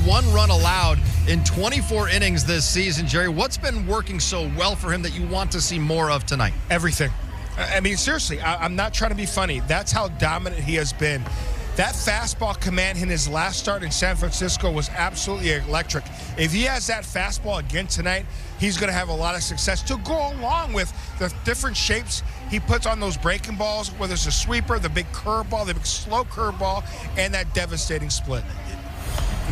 1 run allowed in 24 innings this season. Jerry, what's been working so well for him that you want to see more of tonight? Everything. I mean, seriously, I'm not trying to be funny. That's how dominant he has been. That fastball command in his last start in San Francisco was absolutely electric. If he has that fastball again tonight, he's going to have a lot of success to go along with the different shapes he puts on those breaking balls, whether it's a sweeper, the big curveball, the big slow curveball, and that devastating split.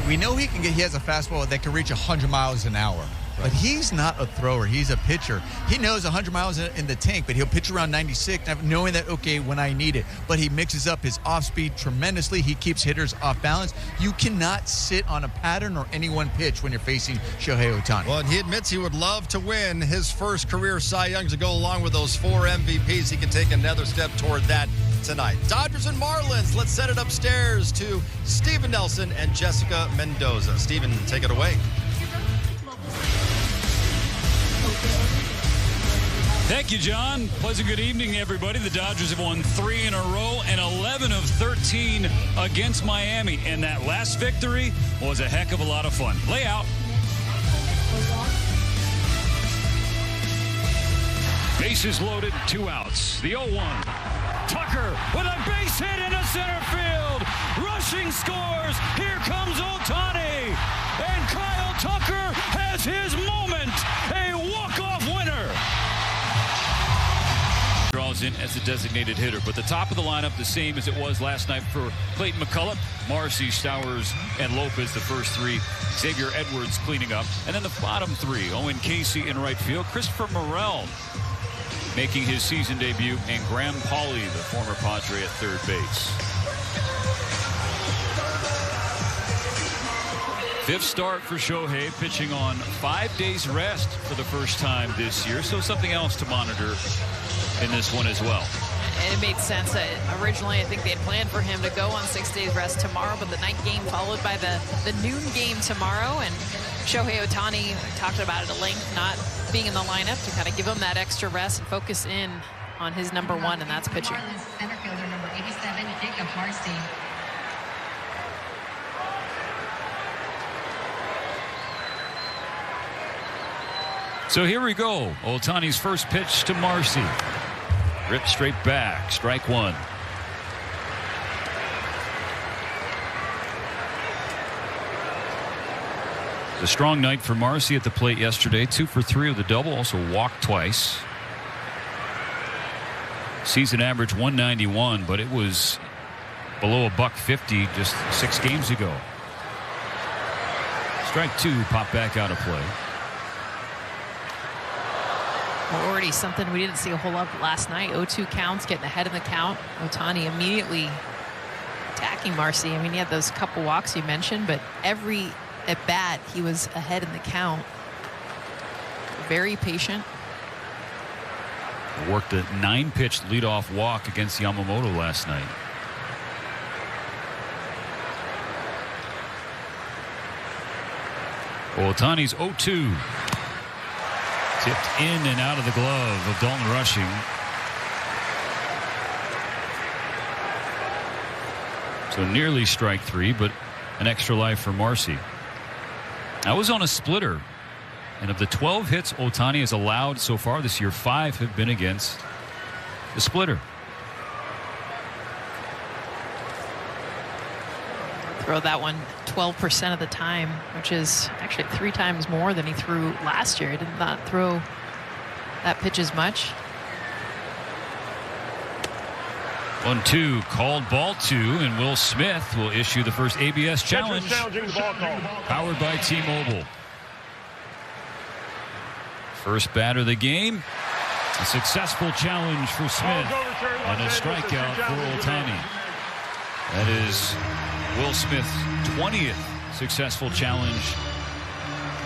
We know he has a fastball that can reach 100 miles an hour. But he's not a thrower. He's a pitcher. He knows 100 miles in the tank, but he'll pitch around 96, knowing that, okay, when I need it. But he mixes up his off-speed tremendously. He keeps hitters off balance. You cannot sit on a pattern or any one pitch when you're facing Shohei Ohtani. Well, and he admits he would love to win his first career Cy Young to go along with those 4 MVPs. He can take another step toward that tonight. Dodgers and Marlins. Let's send it upstairs to Steven Nelson and Jessica Mendoza. Steven, take it away. Thank you, John. Pleasant good evening, everybody. The Dodgers have won 3 in a row and 11 of 13 against Miami. And that last victory was a heck of a lot of fun. Layout. Bases loaded, 2 outs. The 0-1. Tucker with a base hit into center field. Rushing scores. Here comes Ohtani. And Kyle Tucker has his moment. A walk-off winner. Draws in as a designated hitter, but the top of the lineup the same as it was last night for Clayton McCullough, Marcy, Stowers, and Lopez, the first 3. Xavier Edwards cleaning up, and then the bottom 3, Owen Casey in right field, Christopher Morel making his season debut, and Graham Pauley, the former Padre, at third base. 5th start for Shohei, pitching on 5 days rest for the first time this year, so something else to monitor in this one as well. And it made sense. Originally, I think they had planned for him to go on 6 days rest tomorrow, but the night game followed by the noon game tomorrow. And Shohei Ohtani talked about it at length, not being in the lineup to kind of give him that extra rest and focus in on his number 1, and that's pitching. Center fielder number 87, Jacob Harstein. So here we go. Ohtani's first pitch to Marcy. Ripped straight back. Strike 1. It's a strong night for Marcy at the plate yesterday. 2 for 3 with a double. Also walked twice. Season average 191, but it was below $150 just 6 games ago. Strike 2 popped back out of play. Well, already something we didn't see a whole lot last night. 0-2 counts, getting ahead in the count. Ohtani immediately attacking Marcy. I mean, he had those couple walks you mentioned, but every at bat he was ahead in the count. Very patient. Worked a 9-pitch leadoff walk against Yamamoto last night. Ohtani's 0-2. Tipped in and out of the glove of Dalton Rushing. So nearly strike 3, but an extra life for Marcy. That was on a splitter. And of the 12 hits Ohtani has allowed so far this year, 5 have been against the splitter. Throw that one 12% of the time, which is actually 3 times more than he threw last year. He did not throw that pitch as much. 1-2 called ball 2, and Will Smith will issue the first ABS challenge. Powered by T-Mobile. First batter of the game. A successful challenge for Smith and a strikeout for Ohtani. That is Will Smith's 20th successful challenge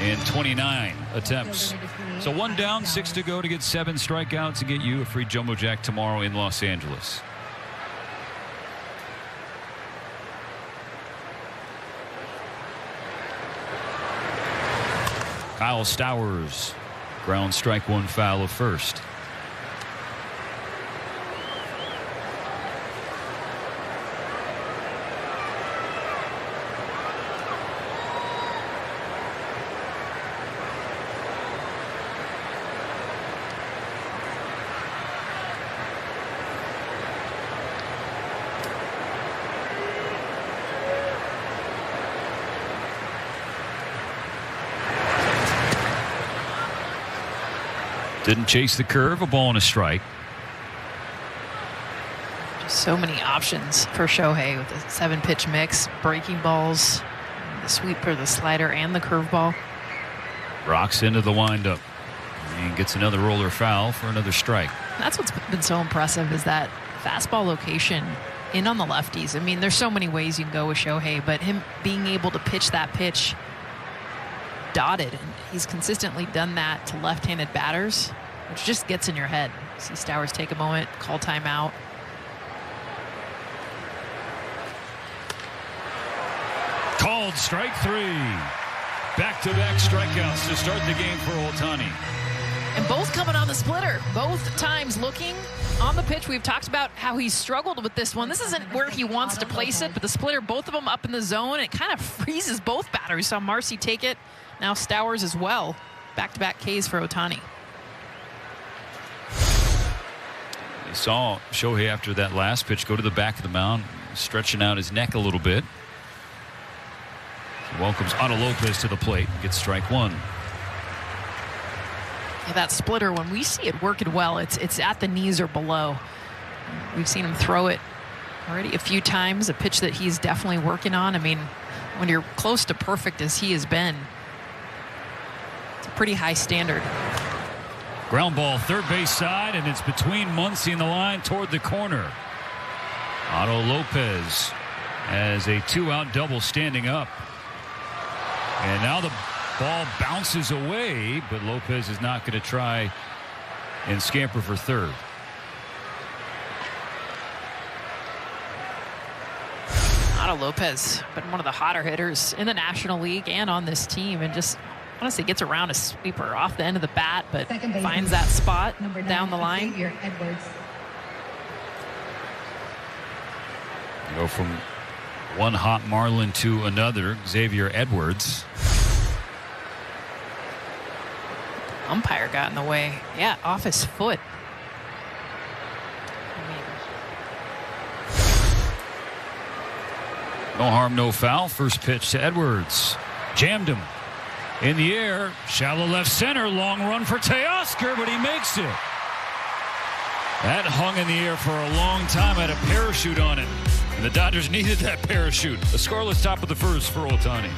in 29 attempts. So 1 down, 6 to go to get 7 strikeouts and get you a free Jumbo Jack tomorrow in Los Angeles. Kyle Stowers, ground strike 1 foul of first. Didn't chase the curve, a ball and a strike. Just so many options for Shohei with the 7-pitch mix, breaking balls, the sweeper, the slider, and the curveball. Rocks into the windup and gets another roller foul for another strike. That's what's been so impressive is that fastball location in on the lefties. I mean, there's so many ways you can go with Shohei, but him being able to pitch that pitch dotted, and he's consistently done that to left-handed batters, which just gets in your head. See Stowers take a moment, call timeout. Called strike 3. Back-to-back strikeouts to start the game for Ohtani. And both coming on the splitter. Both times looking on the pitch. We've talked about how he's struggled with this one. This isn't where he wants to place it, but the splitter, both of them up in the zone. It kind of freezes both batters. Saw Marcy take it. Now Stowers as well. Back-to-back Ks for Ohtani. You saw Shohei after that last pitch go to the back of the mound, stretching out his neck a little bit. He welcomes Otto Lopez to the plate. Gets strike 1. Yeah, that splitter, when we see it working well, it's at the knees or below. We've seen him throw it already a few times, a pitch that he's definitely working on. I mean, when you're close to perfect as he has been, it's a pretty high standard. Ground ball, third base side, and it's between Muncy and the line toward the corner. Otto Lopez has a 2-out double standing up. And now the ball bounces away, but Lopez is not going to try and scamper for third. Otto Lopez, been one of the hotter hitters in the National League and on this team, and just honestly gets around a sweeper off the end of the bat, but finds that spot down the line. Go from one hot Marlin to another. Xavier Edwards. Umpire got in the way. Yeah, off his foot. No harm, no foul. First pitch to Edwards. Jammed him. In the air. Shallow left center. Long run for Teoscar, but he makes it. That hung in the air for a long time. Had a parachute on it. And the Dodgers needed that parachute. A scoreless top of the first for Ohtani.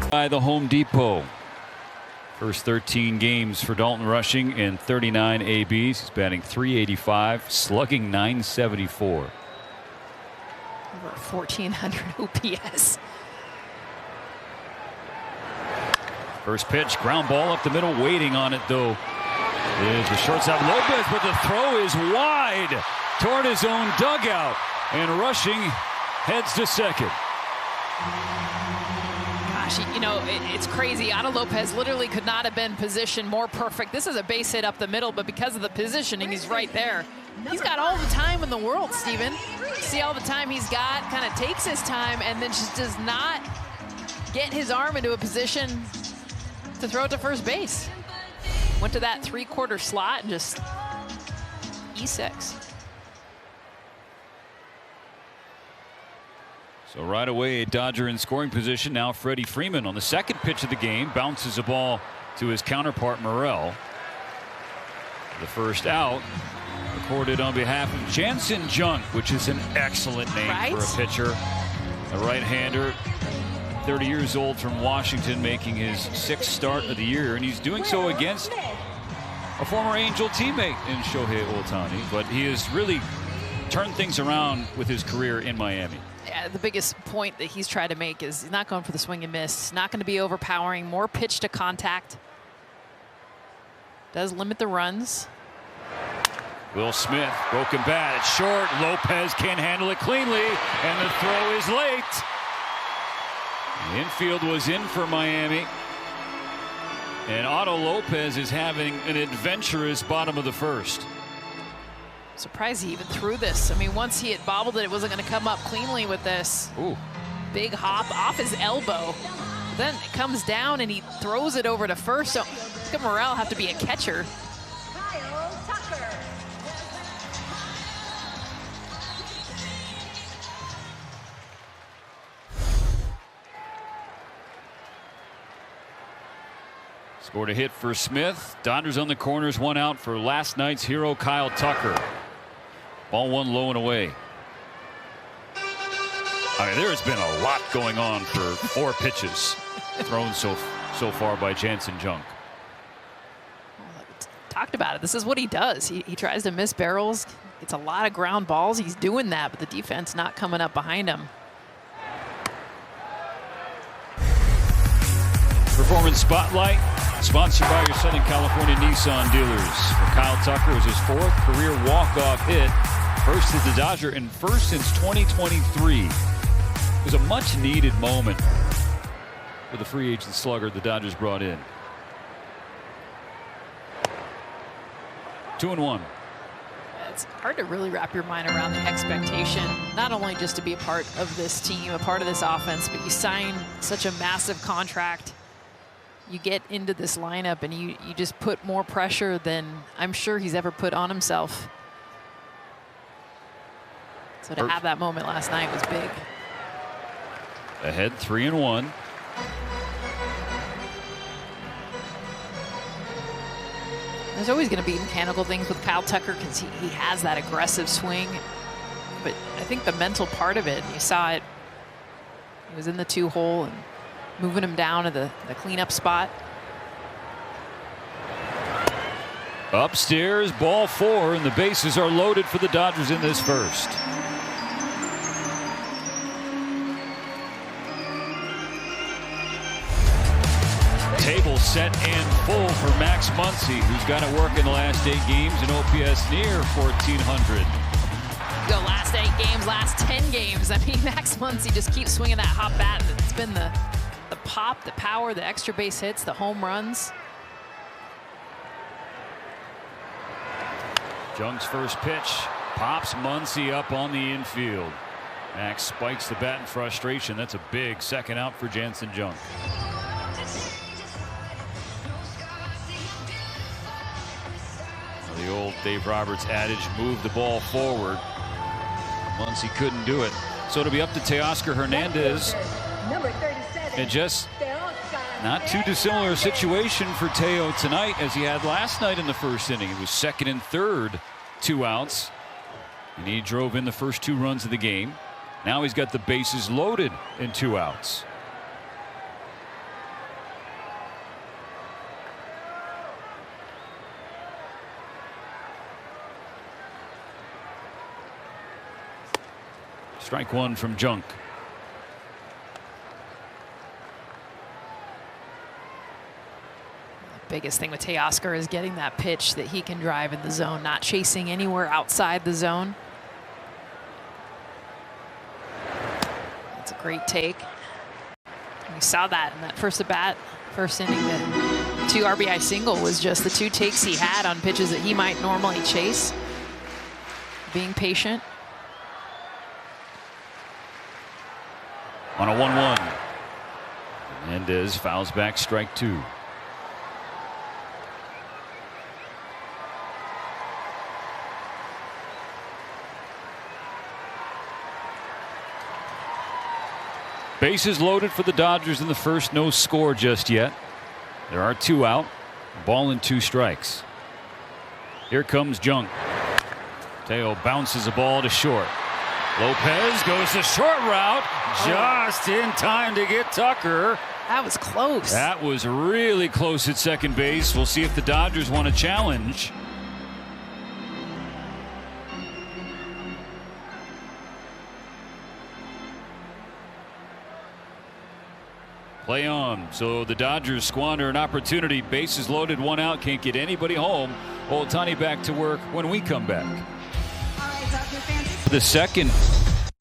By the Home Depot. First 13 games for Dalton Rushing and 39 ABs. He's batting .385, slugging .974. Over 1,400 OPS. First pitch, ground ball up the middle, waiting on it though is the shortstop Lopez, but the throw is wide toward his own dugout, and Rushing heads to second. Gosh, you know, it's crazy. Otto Lopez literally could not have been positioned more perfect. This is a base hit up the middle, but because of the positioning, he's right there. He's got all the time in the world, Steven. See all the time he's got, kind of takes his time, and then just does not get his arm into a position to throw it to first base. Went to that 3/4 slot and just E6. So right away, a Dodger in scoring position. Now Freddie Freeman on the second pitch of the game bounces a ball to his counterpart Morel. The first out recorded on behalf of Jansen Junk, which is an excellent name for a pitcher. A right-hander, 30 years old, from Washington, making his 6th start of the year, and he's doing so against a former Angel teammate in Shohei Ohtani, but he has really turned things around with his career in Miami. Yeah, the biggest point that he's tried to make is he's not going for the swing and miss, not going to be overpowering, more pitch to contact. Does limit the runs. Will Smith, broken bat, it's short. Lopez can't handle it cleanly, and the throw is late. The infield was in for Miami, and Otto Lopez is having an adventurous bottom of the first. Surprised he even threw this. I mean, once he had bobbled it, it wasn't going to come up cleanly with this. Ooh. Big hop off his elbow. Then it comes down and he throws it over to first. So Morel have to be a catcher. Scored a hit for Smith. Dodgers on the corners, one out for last night's hero Kyle Tucker. Ball one low and away. I mean, there has been a lot going on for 4 pitches thrown so far by Jansen Junk. Talked about it. This is what he does. He tries to miss barrels. It's a lot of ground balls. He's doing that, but the defense not coming up behind him. Performance Spotlight, sponsored by your Southern California Nissan dealers. For Kyle Tucker, it was his 4th career walk-off hit. First as the Dodger and first since 2023. It was a much-needed moment for the free agent slugger the Dodgers brought in. 2-1. It's hard to really wrap your mind around the expectation, not only just to be a part of this team, a part of this offense, but you sign such a massive contract. You get into this lineup and you just put more pressure than I'm sure he's ever put on himself. So to have that moment last night was big. Ahead 3-1. There's always going to be mechanical things with Kyle Tucker because he has that aggressive swing. But I think the mental part of it, you saw it, he was in the 2-hole and moving him down to the cleanup spot. Upstairs, ball 4, and the bases are loaded for the Dodgers in this first. Table set and full for Max Muncy, who's got it work in the last 8 games, and OPS near 1,400. Go last 8 games, last 10 games. I mean, Max Muncy just keeps swinging that hot bat. It's been the pop, the power, the extra base hits, the home runs. Junk's first pitch pops Muncy up on the infield. Max spikes the bat in frustration. That's a big second out for Jansen Junk. The old Dave Roberts adage, move the ball forward. Muncy couldn't do it. So it'll be up to Teoscar Hernandez. And just not too dissimilar situation for Teo tonight as he had last night in the first inning. It was second and third, 2 outs. And he drove in the first 2 runs of the game. Now he's got the bases loaded in 2 outs. Strike 1 from Junk. The biggest thing with Teoscar is getting that pitch that he can drive in the zone, not chasing anywhere outside the zone. That's a great take. We saw that in that first at bat, first inning. The 2 RBI single was just the 2 takes he had on pitches that he might normally chase. Being patient. On a 1-1. Hernandez fouls back, strike 2. Bases loaded for the Dodgers in the first. No score just yet. There are 2 out. Ball and 2 strikes. Here comes Junk. Teo bounces the ball to short. Lopez goes the short route just in time to get Tucker. That was close. That was really close at second base. We'll see if the Dodgers want to challenge. Play on. So the Dodgers squander an opportunity. Bases loaded, 1 out. Can't get anybody home. Ohtani back to work when we come back. The second,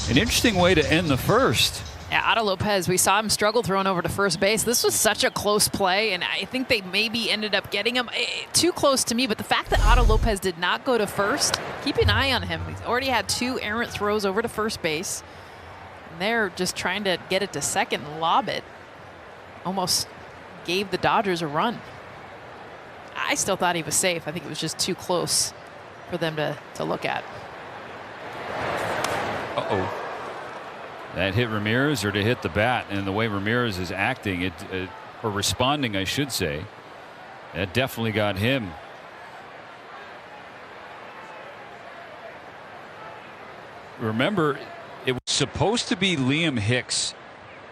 an interesting way to end the first. Yeah, Otto Lopez, we saw him struggle throwing over to first base. This was such a close play, and I think they maybe ended up getting him too close to me. But the fact that Otto Lopez did not go to first, keep an eye on him. He's already had 2 errant throws over to first base. And they're just trying to get it to second and lob it. Almost gave the Dodgers a run. I still thought he was safe. I think it was just too close for them to look at. Uh-oh. That hit Ramirez or to hit the bat, and the way Ramirez is acting, or responding, I should say, That definitely got him. Remember, it was supposed to be Liam Hicks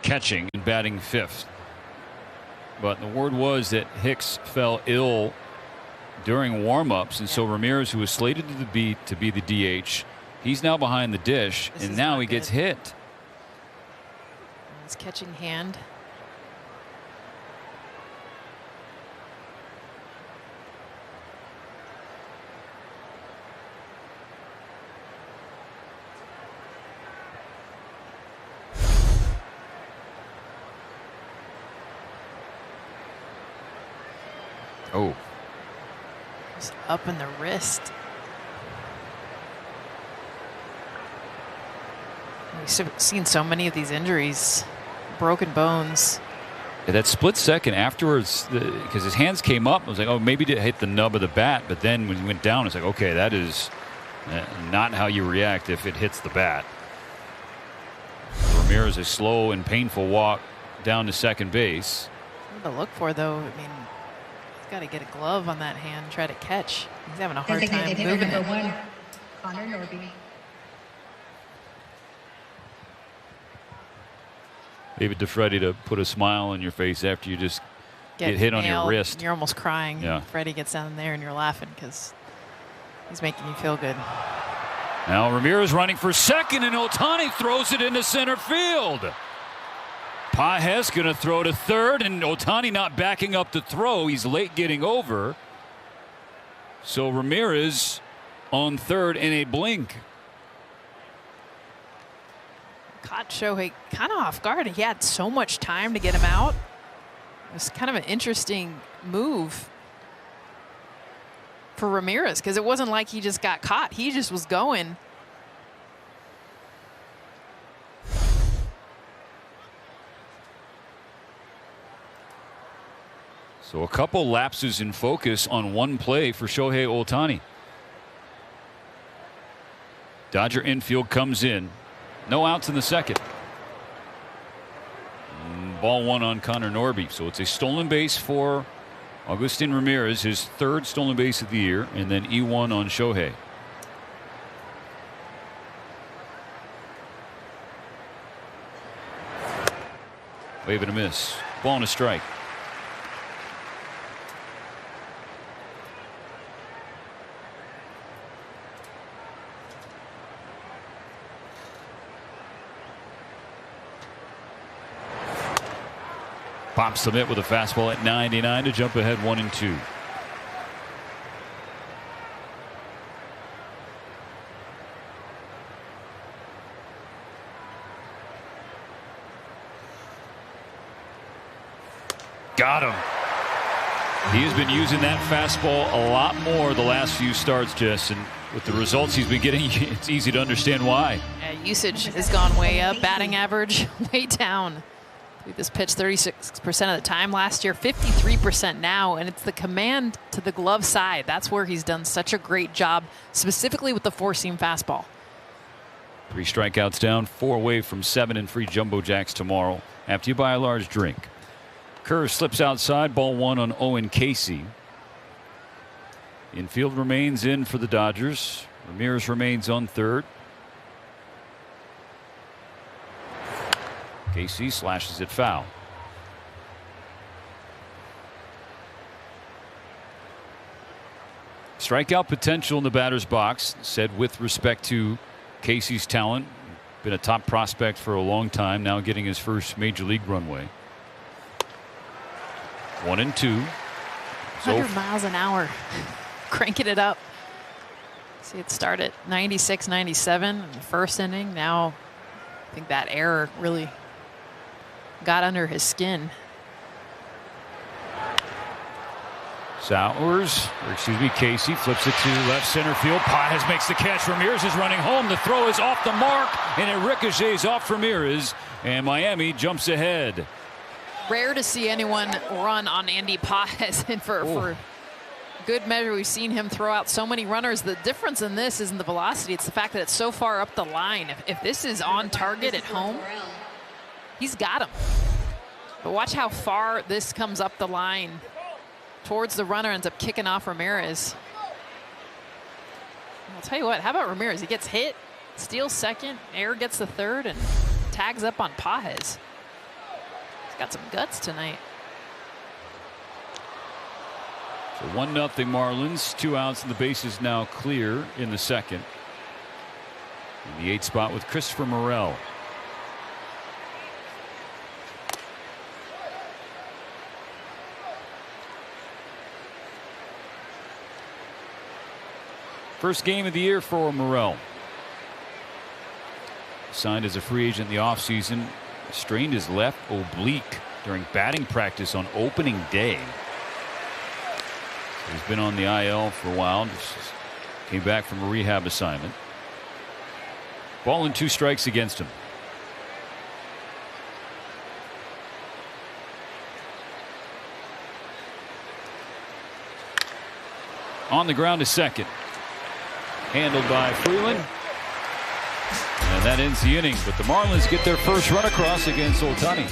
catching and batting 5th. But the word was that Hicks fell ill during warm-ups, and so Ramirez, who was slated to be the DH, he's now behind the dish, and now he gets hit. His catching hand. Oh. Just up in the wrist. We've seen so many of these injuries, broken bones. Yeah, that split second afterwards, because his hands came up, I was like, oh, maybe it hit the nub of the bat. But then when he went down, it's like, okay, that is not how you react if it hits the bat. Ramirez, a slow and painful walk down to second base. Something to look for, though. I mean, he's got to get a glove on that hand, try to catch. He's having a hard time moving it. One, Connor Norby. David DeFreddy to put a smile on your face after you just get hit on your wrist. You're almost crying. Yeah. Freddie gets down there and you're laughing because he's making you feel good. Now Ramirez running for second, and Ohtani throws it into center field. Pages going to throw to third, and Ohtani not backing up the throw. He's late getting over. So Ramirez on third in a blink. Caught Shohei kind of off guard. He had so much time to get him out. It was kind of an interesting move for Ramirez because it wasn't like he just got caught. He just was going. So a couple lapses in focus on one play for Shohei Ohtani. Dodger infield comes in. No outs in the second. Ball one on Connor Norby. So it's a stolen base for Agustin Ramirez, his third stolen base of the year, and then E1 on Shohei. Wave and a miss. Ball and a strike. Pops the mitt with a fastball at 99 to jump ahead 1-2. Got him. He has been using that fastball a lot more the last few starts, Jess, and with the results he's been getting, it's easy to understand why. Yeah, usage has gone way up, batting average way down. This pitch 36% of the time last year, 53% now, and it's the command to the glove side. That's where he's done such a great job, specifically with the four-seam fastball. 3 strikeouts down, 4 away from 7 and free Jumbo Jacks tomorrow after you buy a large drink. Kerr slips outside, ball one on Owen Casey. Infield remains in for the Dodgers. Ramirez remains on third. Casey slashes it foul. Strikeout potential in the batter's box, said with respect to Casey's talent. Been a top prospect for a long time, now getting his first major league runway. 1-2. 100 miles an hour. Cranking it up. See it start at 96, 97 in the first inning. Now I think that error really got under his skin. Casey flips it to left center field. Pages makes the catch. Ramirez is running home. The throw is off the mark, and it ricochets off Ramirez, and Miami jumps ahead. Rare to see anyone run on Andy Pages, and for good measure, we've seen him throw out so many runners. The difference in this isn't the velocity; it's the fact that it's so far up the line. If this is on target at home, he's got him. But watch how far this comes up the line towards the runner, ends up kicking off Ramirez. I'll tell you what, how about Ramirez? He gets hit, steals second, Air gets the third, and tags up on Pages. He's got some guts tonight. So 1-0 Marlins, 2 outs, and the base is now clear in the second. In the 8th spot with Christopher Morel. First game of the year for Morel. Signed as a free agent in the offseason. Strained his left oblique during batting practice on opening day. He's been on the IL for a while. Just came back from a rehab assignment. Ball and 2 strikes against him. On the ground to second. Handled by Freeland. And that ends the inning. But the Marlins get their first run across against Ohtani.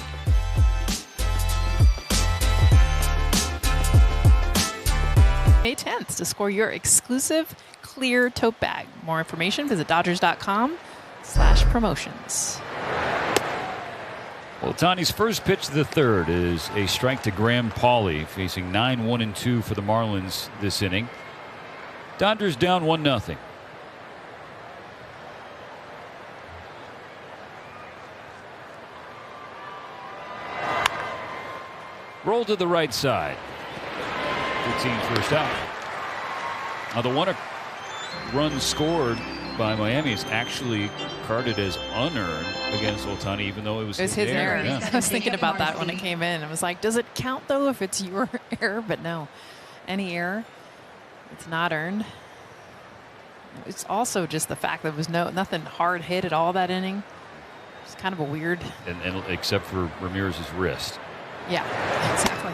May 10th to score your exclusive clear tote bag. More information, visit Dodgers.com/promotions. Ohtani's first pitch to the third is a strike to Graham Pauley, facing 9-1-2 for the Marlins this inning. Dodgers down 1-0. Roll to the right side. 15 first out. Now the one run scored by Miami is actually carded as unearned against Ohtani, even though it was his error. Yeah. I was thinking about that when it came in. I was like, does it count though if it's your error? But no, any error, it's not earned. It's also just the fact that there was nothing hard hit at all that inning. It's kind of a weird. And except for Ramirez's wrist. Yeah, exactly.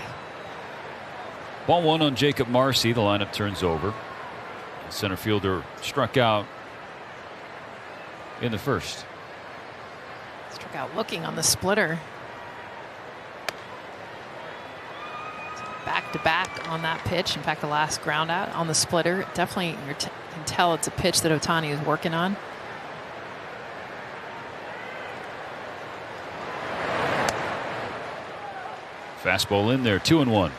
Ball 1 on Jacob Marcy. The lineup turns over. Center fielder struck out in the first. Struck out looking on the splitter. Back to back on that pitch. In fact, the last ground out on the splitter. Definitely you can tell it's a pitch that Ohtani is working on. Fastball in there, 2-1.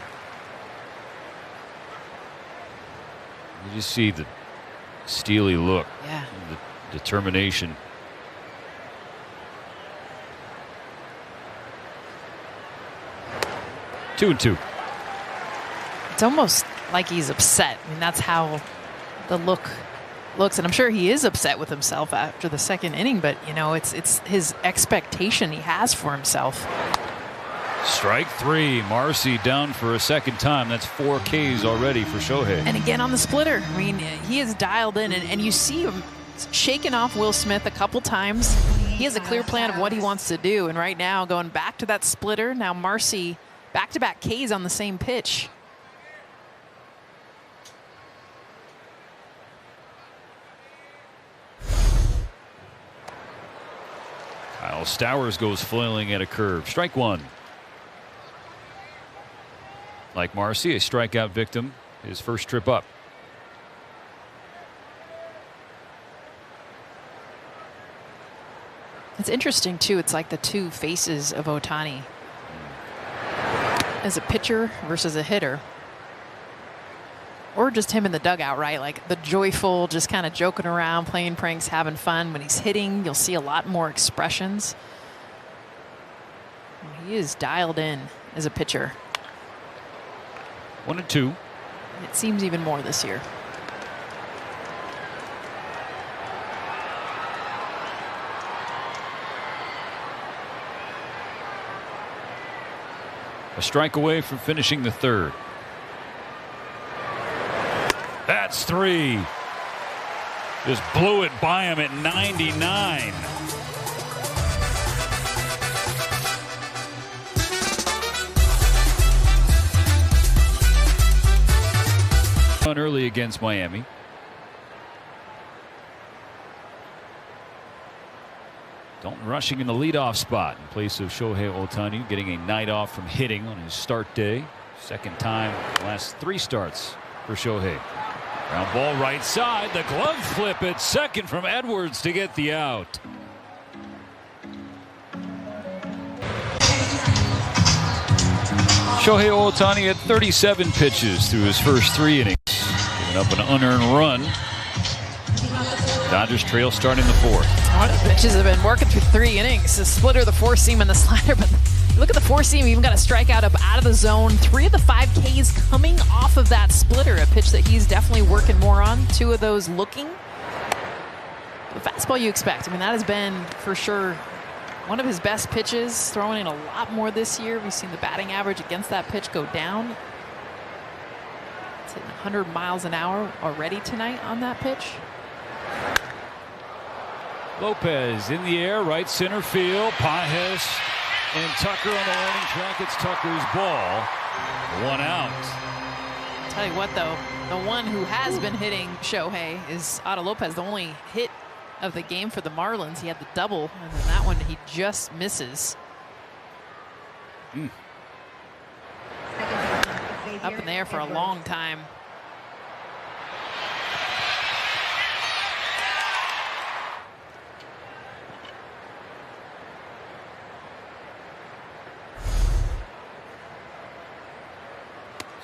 You just see the steely look, yeah, the determination. Two and two. It's almost like he's upset. I mean, that's how the look looks, and I'm sure he is upset with himself after the second inning. But you know, it's his expectation he has for himself. Strike 3. Marcy down for a second time. That's 4 Ks already for Shohei. And again on the splitter. I mean, he is dialed in, and you see him shaking off Will Smith a couple times. He has a clear plan of what he wants to do, and right now going back to that splitter. Now Marcy back-to-back Ks on the same pitch. Kyle Stowers goes flailing at a curve. Strike 1. Like Marcy, a strikeout victim, his first trip up. It's interesting, too. It's like the two faces of Ohtani. As a pitcher versus a hitter. Or just him in the dugout, right? Like the joyful, just kind of joking around, playing pranks, having fun. When he's hitting, you'll see a lot more expressions. He is dialed in as a pitcher. 1-2. It seems even more this year. A strike away from finishing the third. That's 3. Just blew it by him at 99. Early against Miami. Dalton Rushing in the leadoff spot in place of Shohei Ohtani, getting a night off from hitting on his start day. Second time last 3 starts for Shohei. Ground ball right side. The glove flip at second from Edwards to get the out. Shohei Ohtani had 37 pitches through his first 3 innings, giving up an unearned run. Dodgers trail starting the 4th. A lot of pitches have been working through 3 innings. The splitter, the 4-seam, and the slider. But look at the 4-seam. Even got a strikeout up out of the zone. 3 of the 5 Ks coming off of that splitter. A pitch that he's definitely working more on. 2 of those looking. The fastball you expect. I mean, that has been for sure one of his best pitches. Throwing in a lot more this year. We've seen the batting average against that pitch go down. It's hitting 100 miles an hour already tonight on that pitch. Lopez in the air, right center field. Pages and Tucker on the warning track. It's Tucker's ball. 1 out. I'll tell you what, though, the one who has been hitting Shohei is Otto Lopez. The only hit of the game for the Marlins. He had the double, and then that one he just misses. Up in the air for a long time.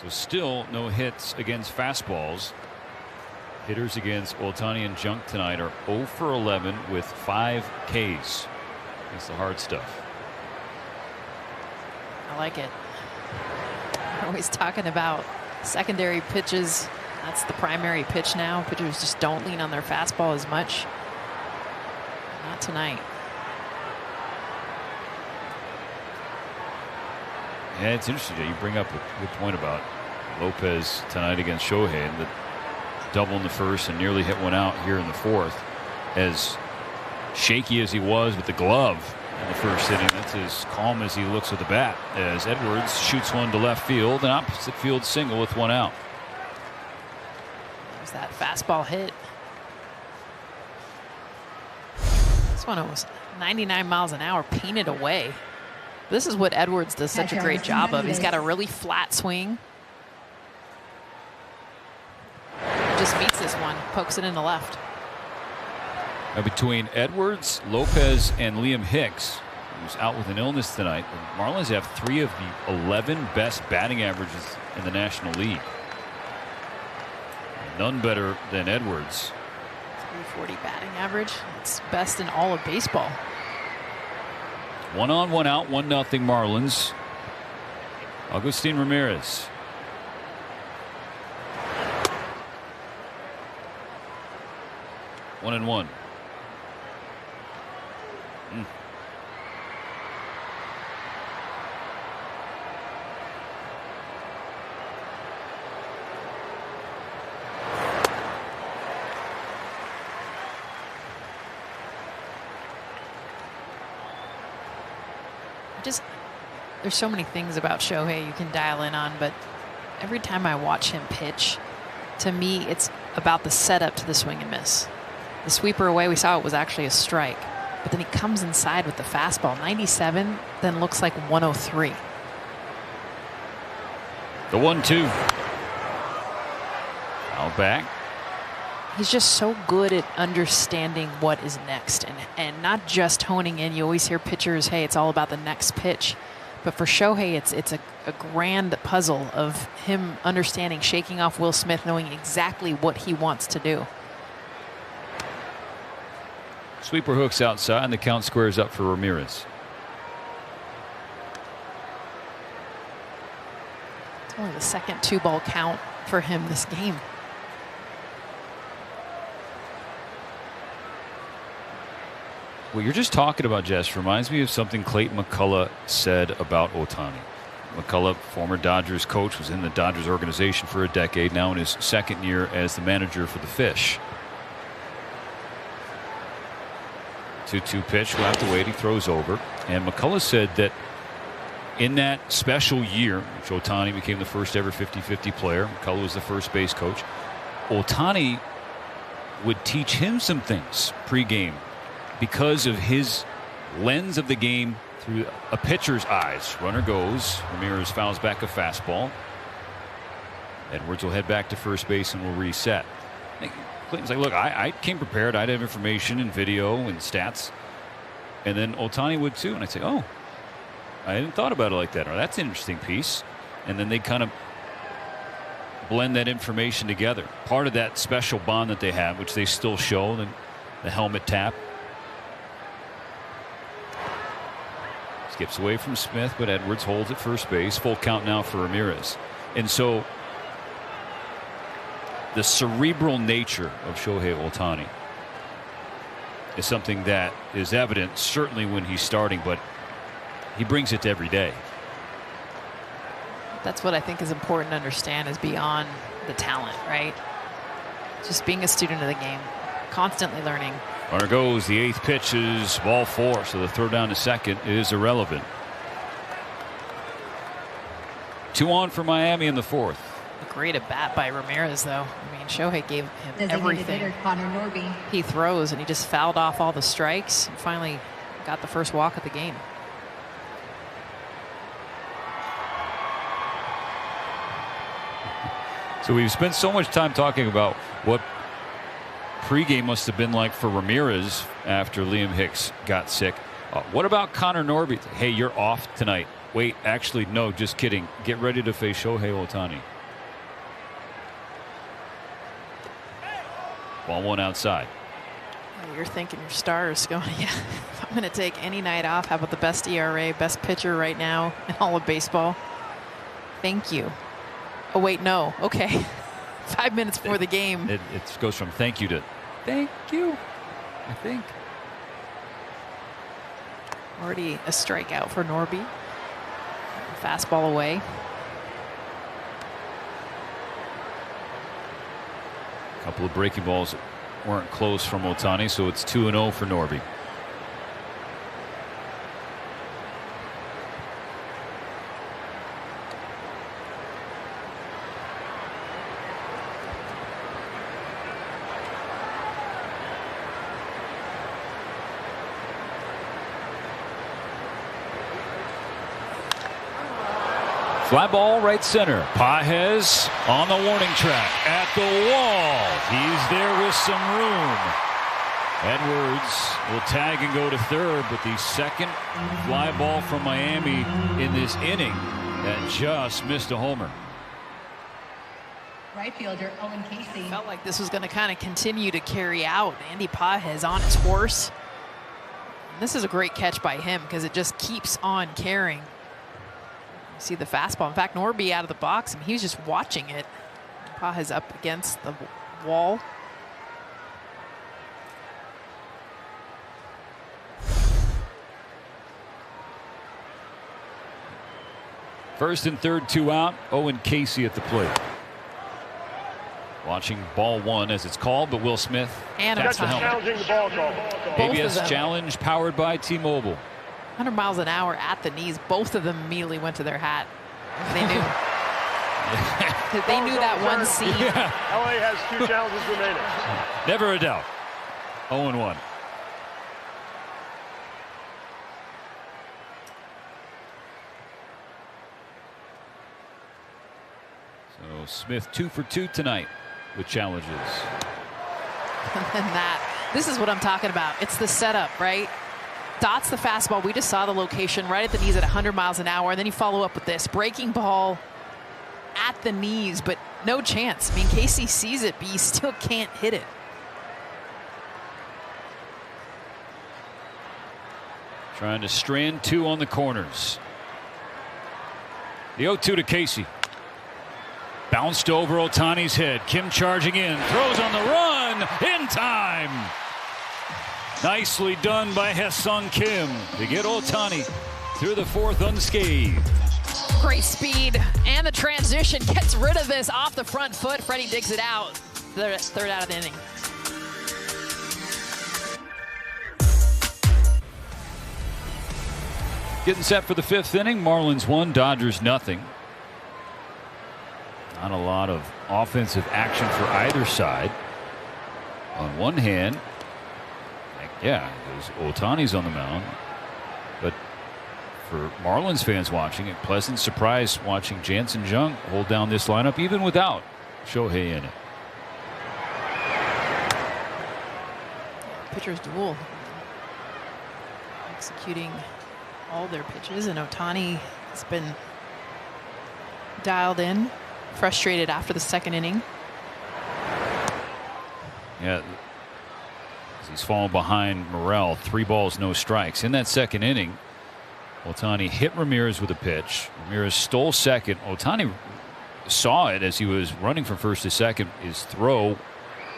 So still no hits against fastballs. Hitters against Ohtani and Junk tonight are 0 for 11 with 5 Ks. It's the hard stuff. I like it. We're always talking about secondary pitches. That's the primary pitch now. Pitchers just don't lean on their fastball as much. Not tonight. Yeah, it's interesting that you bring up a good point about Lopez tonight against Shohei, and the double in the first and nearly hit one out here in the 4th. As shaky as he was with the glove in the first inning, that's as calm as he looks with the bat, as Edwards shoots one to left field, an opposite field single with 1 out. There's that fastball hit. This one was 99 miles an hour, painted away. This is what Edwards does such a great job of. He's got a really flat swing. Just meets this one, pokes it in the left. Now between Edwards, Lopez, and Liam Hicks, who's out with an illness tonight, the Marlins have 3 of the 11 best batting averages in the National League. None better than Edwards. 340 batting average. It's best in all of baseball. 1 on, 1 out, 1-0 Marlins. Agustin Ramirez. One and one. There's so many things about Shohei you can dial in on, but every time I watch him pitch, to me, it's about the setup to the swing and miss. The sweeper away, we saw it was actually a strike, but then he comes inside with the fastball. 97 then looks like 103. The 1-2. Out back. He's just so good at understanding what is next and not just honing in. You always hear pitchers, hey, it's all about the next pitch. But for Shohei, it's a grand puzzle of him understanding, shaking off Will Smith, knowing exactly what he wants to do. Sweeper hooks outside, and the count squares up for Ramirez. It's only the second 2-ball count for him this game. What you're just talking about, Jess, reminds me of something Clayton McCullough said about Ohtani. McCullough, former Dodgers coach, was in the Dodgers organization for a decade, now in his second year as the manager for the Fish. 2-2 pitch, we'll have to wait, he throws over. And McCullough said that in that special year, which Ohtani became the first ever 50-50 player, McCullough was the first base coach, Ohtani would teach him some things pregame, because of his lens of the game through a pitcher's eyes. Runner goes. Ramirez fouls back a fastball. Edwards will head back to first base and will reset. Clayton's like, look, I came prepared. I'd have information and video and stats. And then Ohtani would too. And I'd say, oh, I hadn't thought about it like that. Or that's an interesting piece. And then they kind of blend that information together. Part of that special bond that they have, which they still show, the helmet tap. Skips away from Smith, but Edwards holds at first base. Full count now for Ramirez. And so the cerebral nature of Shohei Ohtani is something that is evident certainly when he's starting, but he brings it to every day. That's what I think is important to understand, is beyond the talent, right? Just being a student of the game, constantly learning. Runner goes. The 8th pitch is ball 4, so the throw down to second is irrelevant. 2 on for Miami in the 4th. A great at bat by Ramirez, though. I mean, Shohei gave him everything. Norby. He throws, and he just fouled off all the strikes and finally got the first walk of the game. So we've spent so much time talking about what pregame must have been like for Ramirez after Liam Hicks got sick. What about Connor Norby? Hey, you're off tonight. Wait, actually, no, just kidding. Get ready to face Shohei Ohtani. Ball 1 outside. You're thinking your stars going, yeah, if I'm going to take any night off, how about the best ERA, best pitcher right now in all of baseball? Thank you. Oh, wait, no. Okay. 5 minutes before the game. It goes from thank you to thank you, I think. Already a strikeout for Norby. Fastball away. A couple of breaking balls weren't close from Ohtani, so it's 2-0 for Norby. Fly ball right center. Pages on the warning track at the wall. He's there with some room. Edwards will tag and go to third, but the second fly ball from Miami in this inning that just missed a homer. Right fielder Owen Casey. Felt like this was going to kind of continue to carry out. Andy Pages on his horse. And this is a great catch by him because it just keeps on carrying. See the fastball. In fact, Norby out of the box, and he was just watching it. Pages up against the wall. First and third, 2 out. Owen Casey at the plate. Watching ball 1 as it's called, but Will Smith taps the helmet. ABS challenge powered by T-Mobile. 100 miles an hour at the knees. Both of them immediately went to their hat. They knew. They knew that one scene. Yeah. LA has 2 challenges remaining. Never a doubt. 0-1. So Smith 2 for 2 tonight with challenges. And this is what I'm talking about. It's the setup, right? Dots the fastball. We just saw the location right at the knees at 100 miles an hour. And then you follow up with this breaking ball at the knees, but no chance. I mean, Casey sees it, but he still can't hit it. Trying to strand 2 on the corners. The 0-2 to Casey. Bounced over Ohtani's head. Kim charging in. Throws on the run. In time. Nicely done by Haesung Kim to get Ohtani through the 4th unscathed. Great speed, and the transition gets rid of this off the front foot. Freddie digs it out. Third out of the inning. Getting set for the 5th inning. Marlins 1, Dodgers nothing. Not a lot of offensive action for either side. On one hand, yeah, Ohtani's on the mound, but for Marlins fans watching, a pleasant surprise watching Jansen Jung hold down this lineup even without Shohei in it. Pitchers duel. Executing all their pitches, and Ohtani has been dialed in, frustrated after the second inning. Yeah, he's fallen behind Morel. 3 balls, no strikes. In that second inning, Ohtani hit Ramirez with a pitch. Ramirez stole second. Ohtani saw it as he was running from first to second. His throw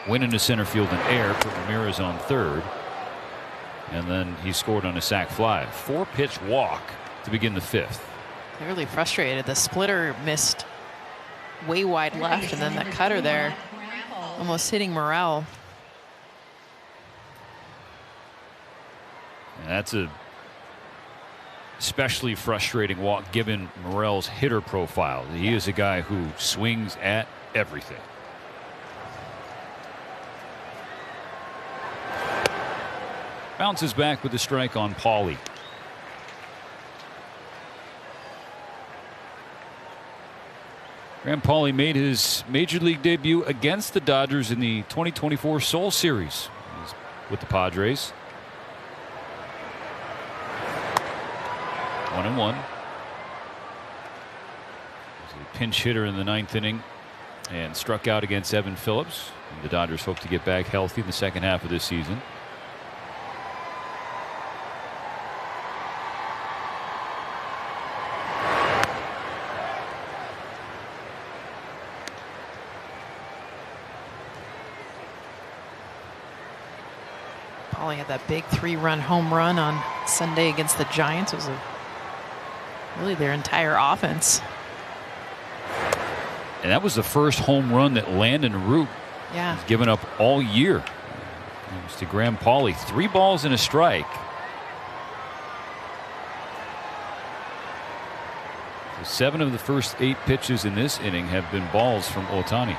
went into center field in air, put Ramirez on third. And then he scored on a sac fly. 4-pitch walk to begin the 5th. Clearly frustrated. The splitter missed way wide left, and then the cutter there almost hitting Morel. And that's a especially frustrating walk given Morel's hitter profile. He is a guy who swings at everything. Bounces back with a strike on Pauly. Graham Pauly made his major league debut against the Dodgers in the 2024 Seoul Series. He's with the Padres. 1-1. He's a pinch hitter in the 9th inning and struck out against Evan Phillips. And the Dodgers hope to get back healthy in the second half of this season. Pauly had that big 3-run home run on Sunday against the Giants. It was really their entire offense. And that was the first home run that Landon Root has given up all year. It was to Graham Pauly. 3 balls and a strike. So 7 of the first 8 pitches in this inning have been balls from Ohtani.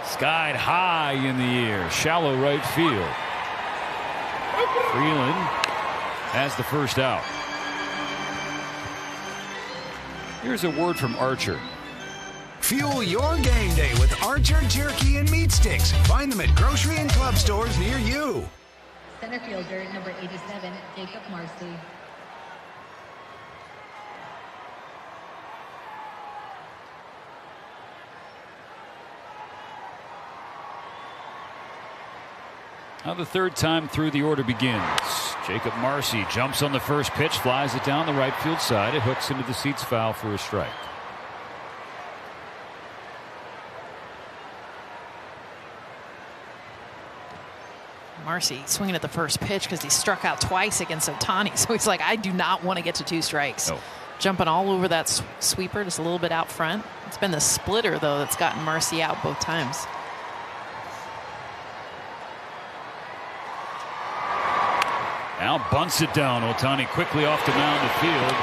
Skied high in the air, shallow right field. Freeland has the first out. Here's a word from Archer. Fuel your game day with Archer Jerky and Meat Sticks. Find them at grocery and club stores near you. Center fielder, number 87, Jacob Marcy. Now the third time through the order begins. Jacob Marcy jumps on the first pitch, flies it down the right field side. It hooks into the seats foul for a strike. Marcy swinging at the first pitch because he struck out twice against Ohtani. So he's like, I do not want to get to 2 strikes. No. Jumping all over that sweeper, just a little bit out front. It's been the splitter, though, that's gotten Marcy out both times. Now bunts it down. Ohtani quickly off the mound to field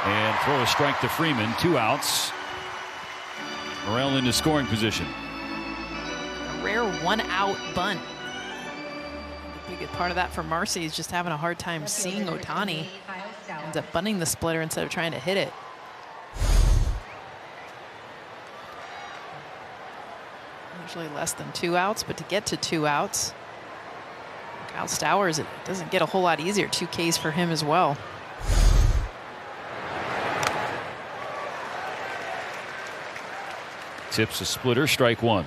and throw a strike to Freeman. 2 outs. Morel into scoring position. A rare 1-out bunt. The big part of that for Marcy is just having a hard time seeing Ohtani. Ends up bunting the splitter instead of trying to hit it. Usually less than 2 outs, but to get to 2 outs, Kyle Stowers, it doesn't get a whole lot easier. 2 Ks for him as well. Tips a splitter, strike 1.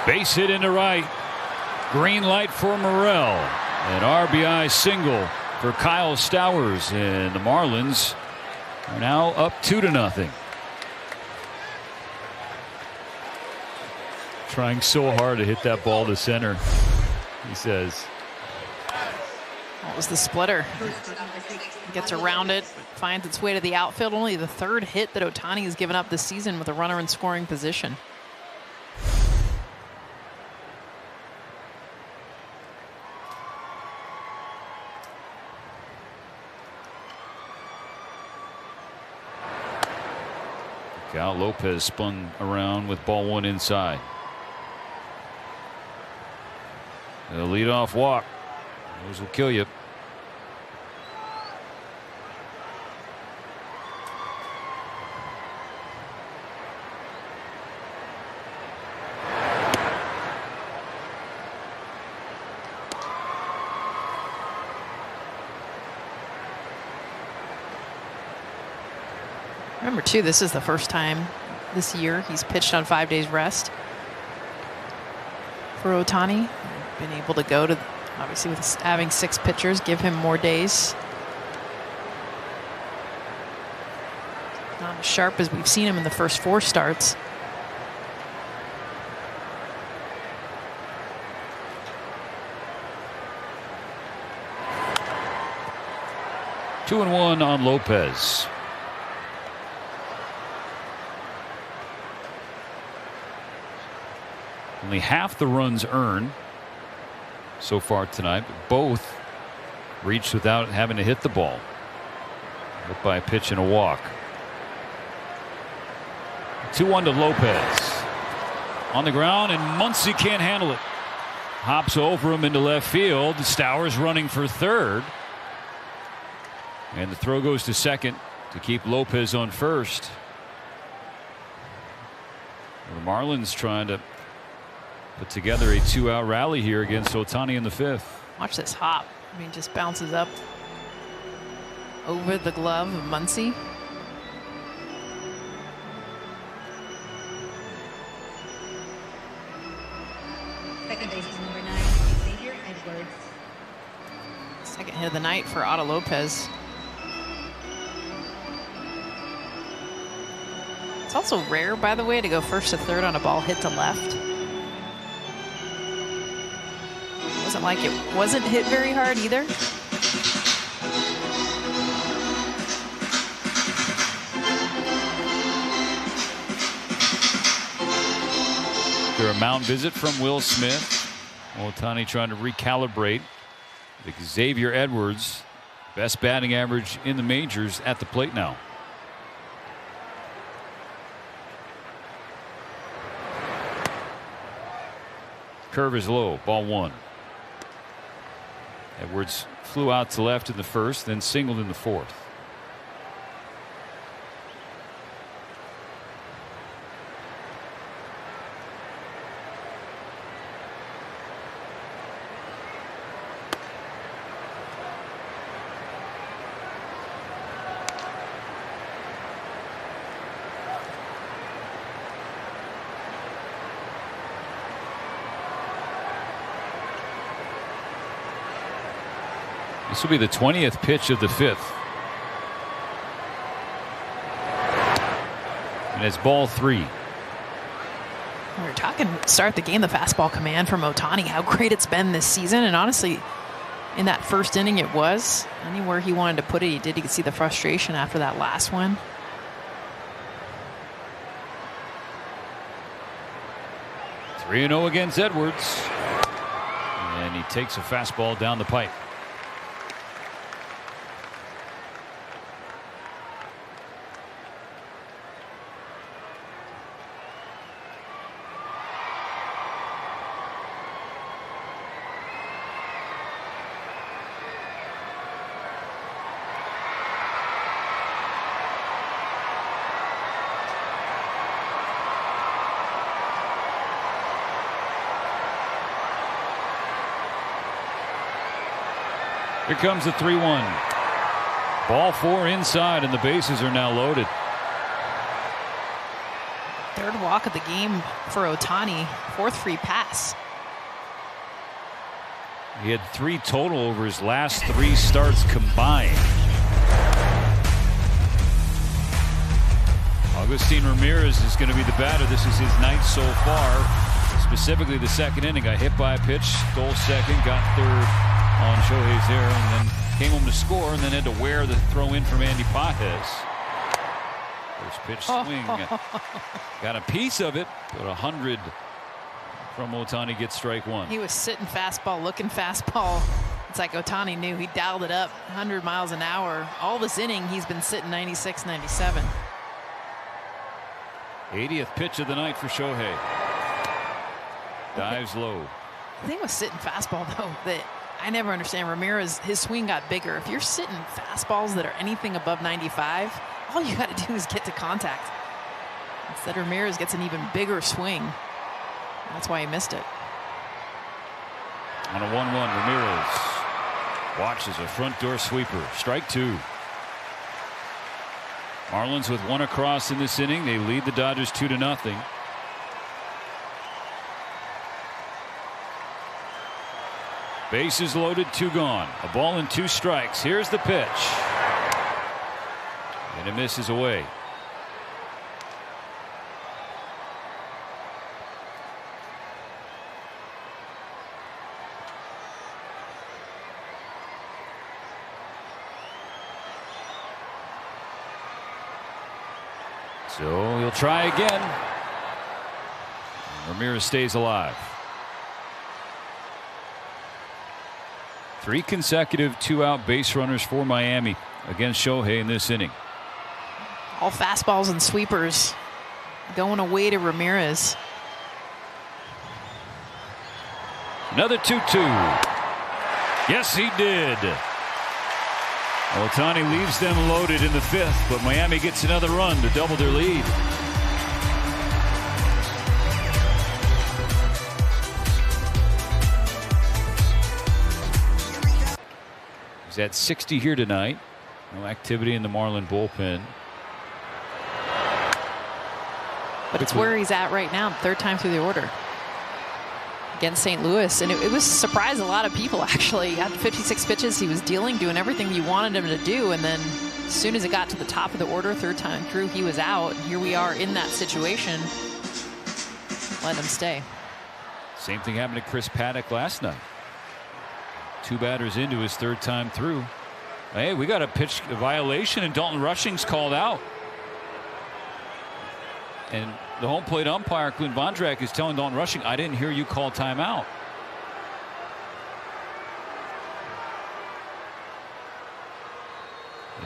Base hit into right. Green light for Morel. An RBI single for Kyle Stowers, and the Marlins are now up 2-0. Trying so hard to hit that ball to center, he says. What was the splitter? Gets around it, finds its way to the outfield. Only the third hit that Ohtani has given up this season with a runner in scoring position. Cal Lopez spun around with ball one inside. The leadoff walk. Those will kill you. Remember, too, this is the first time this year he's pitched on 5 days rest for Ohtani. Been able to go to, obviously, with having 6 pitchers, give him more days. Not as sharp as we've seen him in the first 4 starts. Two and one on Lopez. Only half the runs earned so far tonight, but both reached without having to hit the ball. Hit by a pitch and a walk. 2-1 to Lopez. On the ground, and Muncy can't handle it. Hops over him into left field. Stowers running for third. And the throw goes to second to keep Lopez on first. The Marlins trying to put together a 2-out rally here against Ohtani in the 5th. Watch this hop. I mean, just bounces up over the glove of Muncy. Second baseman number 9, Xavier Edwards. Second hit of the night for Otto Lopez. It's also rare, by the way, to go first to third on a ball hit to left. Wasn't like it wasn't hit very hard either. After a mound visit from Will Smith, Ohtani trying to recalibrate. Xavier Edwards, best batting average in the majors, at the plate now. Curve is low, ball 1. Edwards flew out to left in the first, then singled in the 4th. This will be the 20th pitch of the 5th. And it's ball 3. We were talking start the game, the fastball command from Ohtani, how great it's been this season. And honestly, in that first inning, it was. Anywhere he wanted to put it, he did. You could see the frustration after that last one. Three 3-0 against Edwards. And he takes a fastball down the pipe. Here comes the 3-1. Ball 4 inside, and the bases are now loaded. Third walk of the game for Ohtani. 4th free pass. He had 3 total over his last 3 starts combined. Agustin Ramirez is going to be the batter. This is his 9th so far. Specifically the 2nd inning. Got hit by a pitch, stole second, got third on Shohei's hair and then came home to score and then had to wear the throw in from Andy Pages. First pitch swing. Got a piece of it, but 100 from Ohtani gets strike one. He was sitting fastball, looking fastball. It's like Ohtani knew. He dialed it up 100 miles an hour. All this inning, he's been sitting 96, 97. 80th pitch of the night for Shohei. Dives low. The thing with sitting fastball, though, that I never understand. Ramirez, his swing got bigger. If you're sitting fastballs that are anything above 95, all you got to do is get to contact. Instead, Ramirez gets an even bigger swing. That's why he missed it. On a 1-1, Ramirez watches a front door sweeper. Strike two. Marlins with one across in this inning. They lead the Dodgers 2-0. Bases loaded, two gone. A ball and two strikes. Here's the pitch. And it misses away. So he'll try again. Ramirez stays alive. 3 consecutive two-out base runners for Miami against Shohei in this inning. All fastballs and sweepers going away to Ramirez. Another 2-2. Yes, he did. Ohtani leaves them loaded in the 5th, but Miami gets another run to double their lead. He's at 60 here tonight. No activity in the Marlin bullpen. But it's where he's at right now, third time through the order against St. Louis. And it was a surprise a lot of people, actually. At 56 pitches, he was dealing, doing everything you wanted him to do. And then as soon as it got to the top of the order, third time through, he was out. And here we are in that situation. Let him stay. Same thing happened to Chris Paddock last night. 2 batters into his third time through. Hey, we got a pitch violation and Dalton Rushing's called out. And the home plate umpire, Clint Vondrak, is telling Dalton Rushing, I didn't hear you call timeout.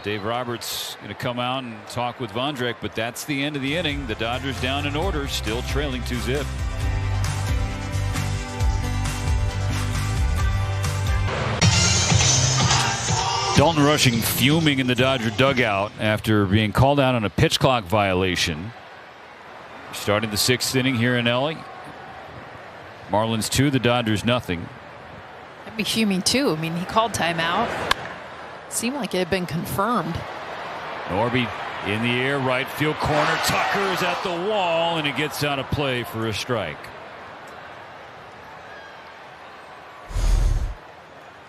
Dave Roberts going to come out and talk with Vondrak, but that's the end of the inning. The Dodgers down in order, still trailing 2-0. Dalton Rushing fuming in the Dodger dugout after being called out on a pitch clock violation. Starting the 6th inning here in LA. Marlins 2, the Dodgers nothing. I'd be fuming too. I mean, he called timeout. Seemed like it had been confirmed. Norby in the air, right field corner. Tucker is at the wall, and it gets out of play for a strike.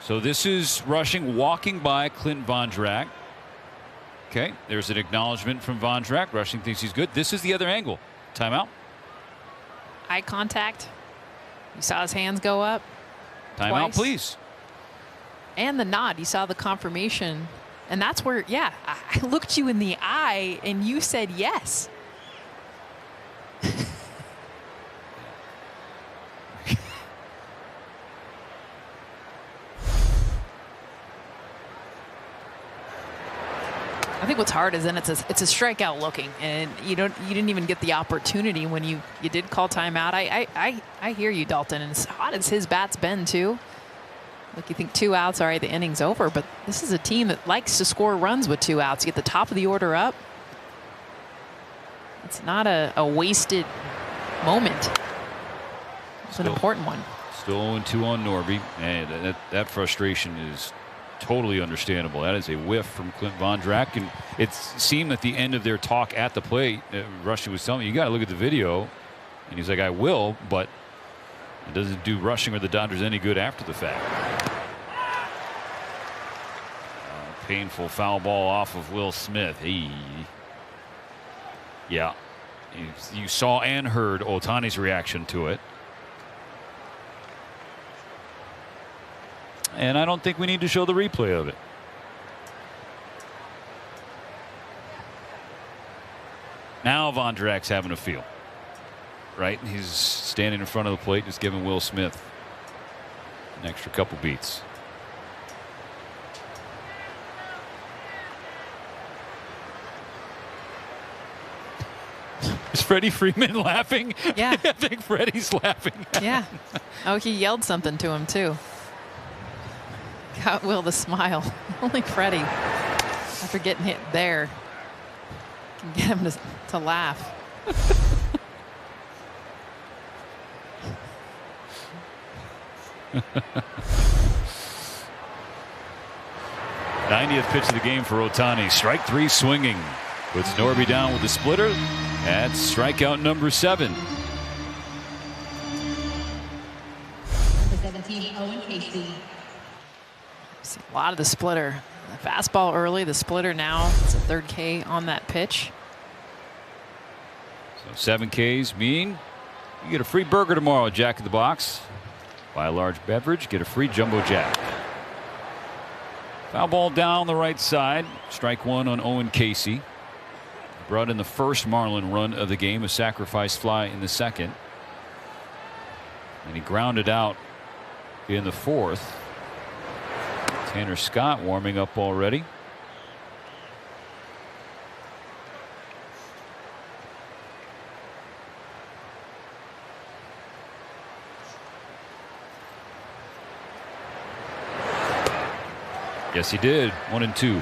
So this is Rushing walking by Clint Vondrak. Okay, there's an acknowledgement from Vondrak. Rushing thinks he's good. This is the other angle. Timeout. Eye contact. You saw his hands go up. Timeout, please. And the nod. You saw the confirmation. And that's where, yeah, I looked you in the eye and you said yes. I think what's hard is then it's a strikeout looking, and you didn't even get the opportunity when you did call timeout. I hear you, Dalton, and as hot as his bat's been too. Like, you think 2 outs, all right, the inning's over, but this is a team that likes to score runs with 2 outs. You get the top of the order up. It's not a wasted moment. It's an important one. Still 0-2 on Norby, and that frustration is totally understandable. That is a whiff from Clint Vondrak, and it seemed at the end of their talk at the plate, Rushing was telling me, you got to look at the video, and he's like, I will, but it doesn't do Rushing or the Dodgers any good after the fact. Painful foul ball off of Will Smith. Yeah, you saw and heard Ohtani's reaction to it. And I don't think we need to show the replay of it. Now Vondrak's having a feel. Right? He's standing in front of the plate, just giving Will Smith an extra couple beats. Is Freddie Freeman laughing? Yeah. I think Freddie's laughing. Yeah. Oh, he yelled something to him, too. Got Will to smile. Only Freddie, after getting hit there, can get him to laugh. 90th pitch of the game for Ohtani. Strike 3 swinging. Puts Norby down with the splitter. That's strikeout number 7. Number 17, Owen Casey. See a lot of the splitter. The fastball early, the splitter now. It's a third K on that pitch. So 7 Ks mean you get a free burger tomorrow at Jack in the Box. Buy a large beverage, get a free Jumbo Jack. Foul ball down the right side. Strike 1 on Owen Casey. Brought in the first Marlin run of the game, a sacrifice fly in the second. And he grounded out in the 4th. Tanner Scott warming up already. Yes, he did. 1 and 2.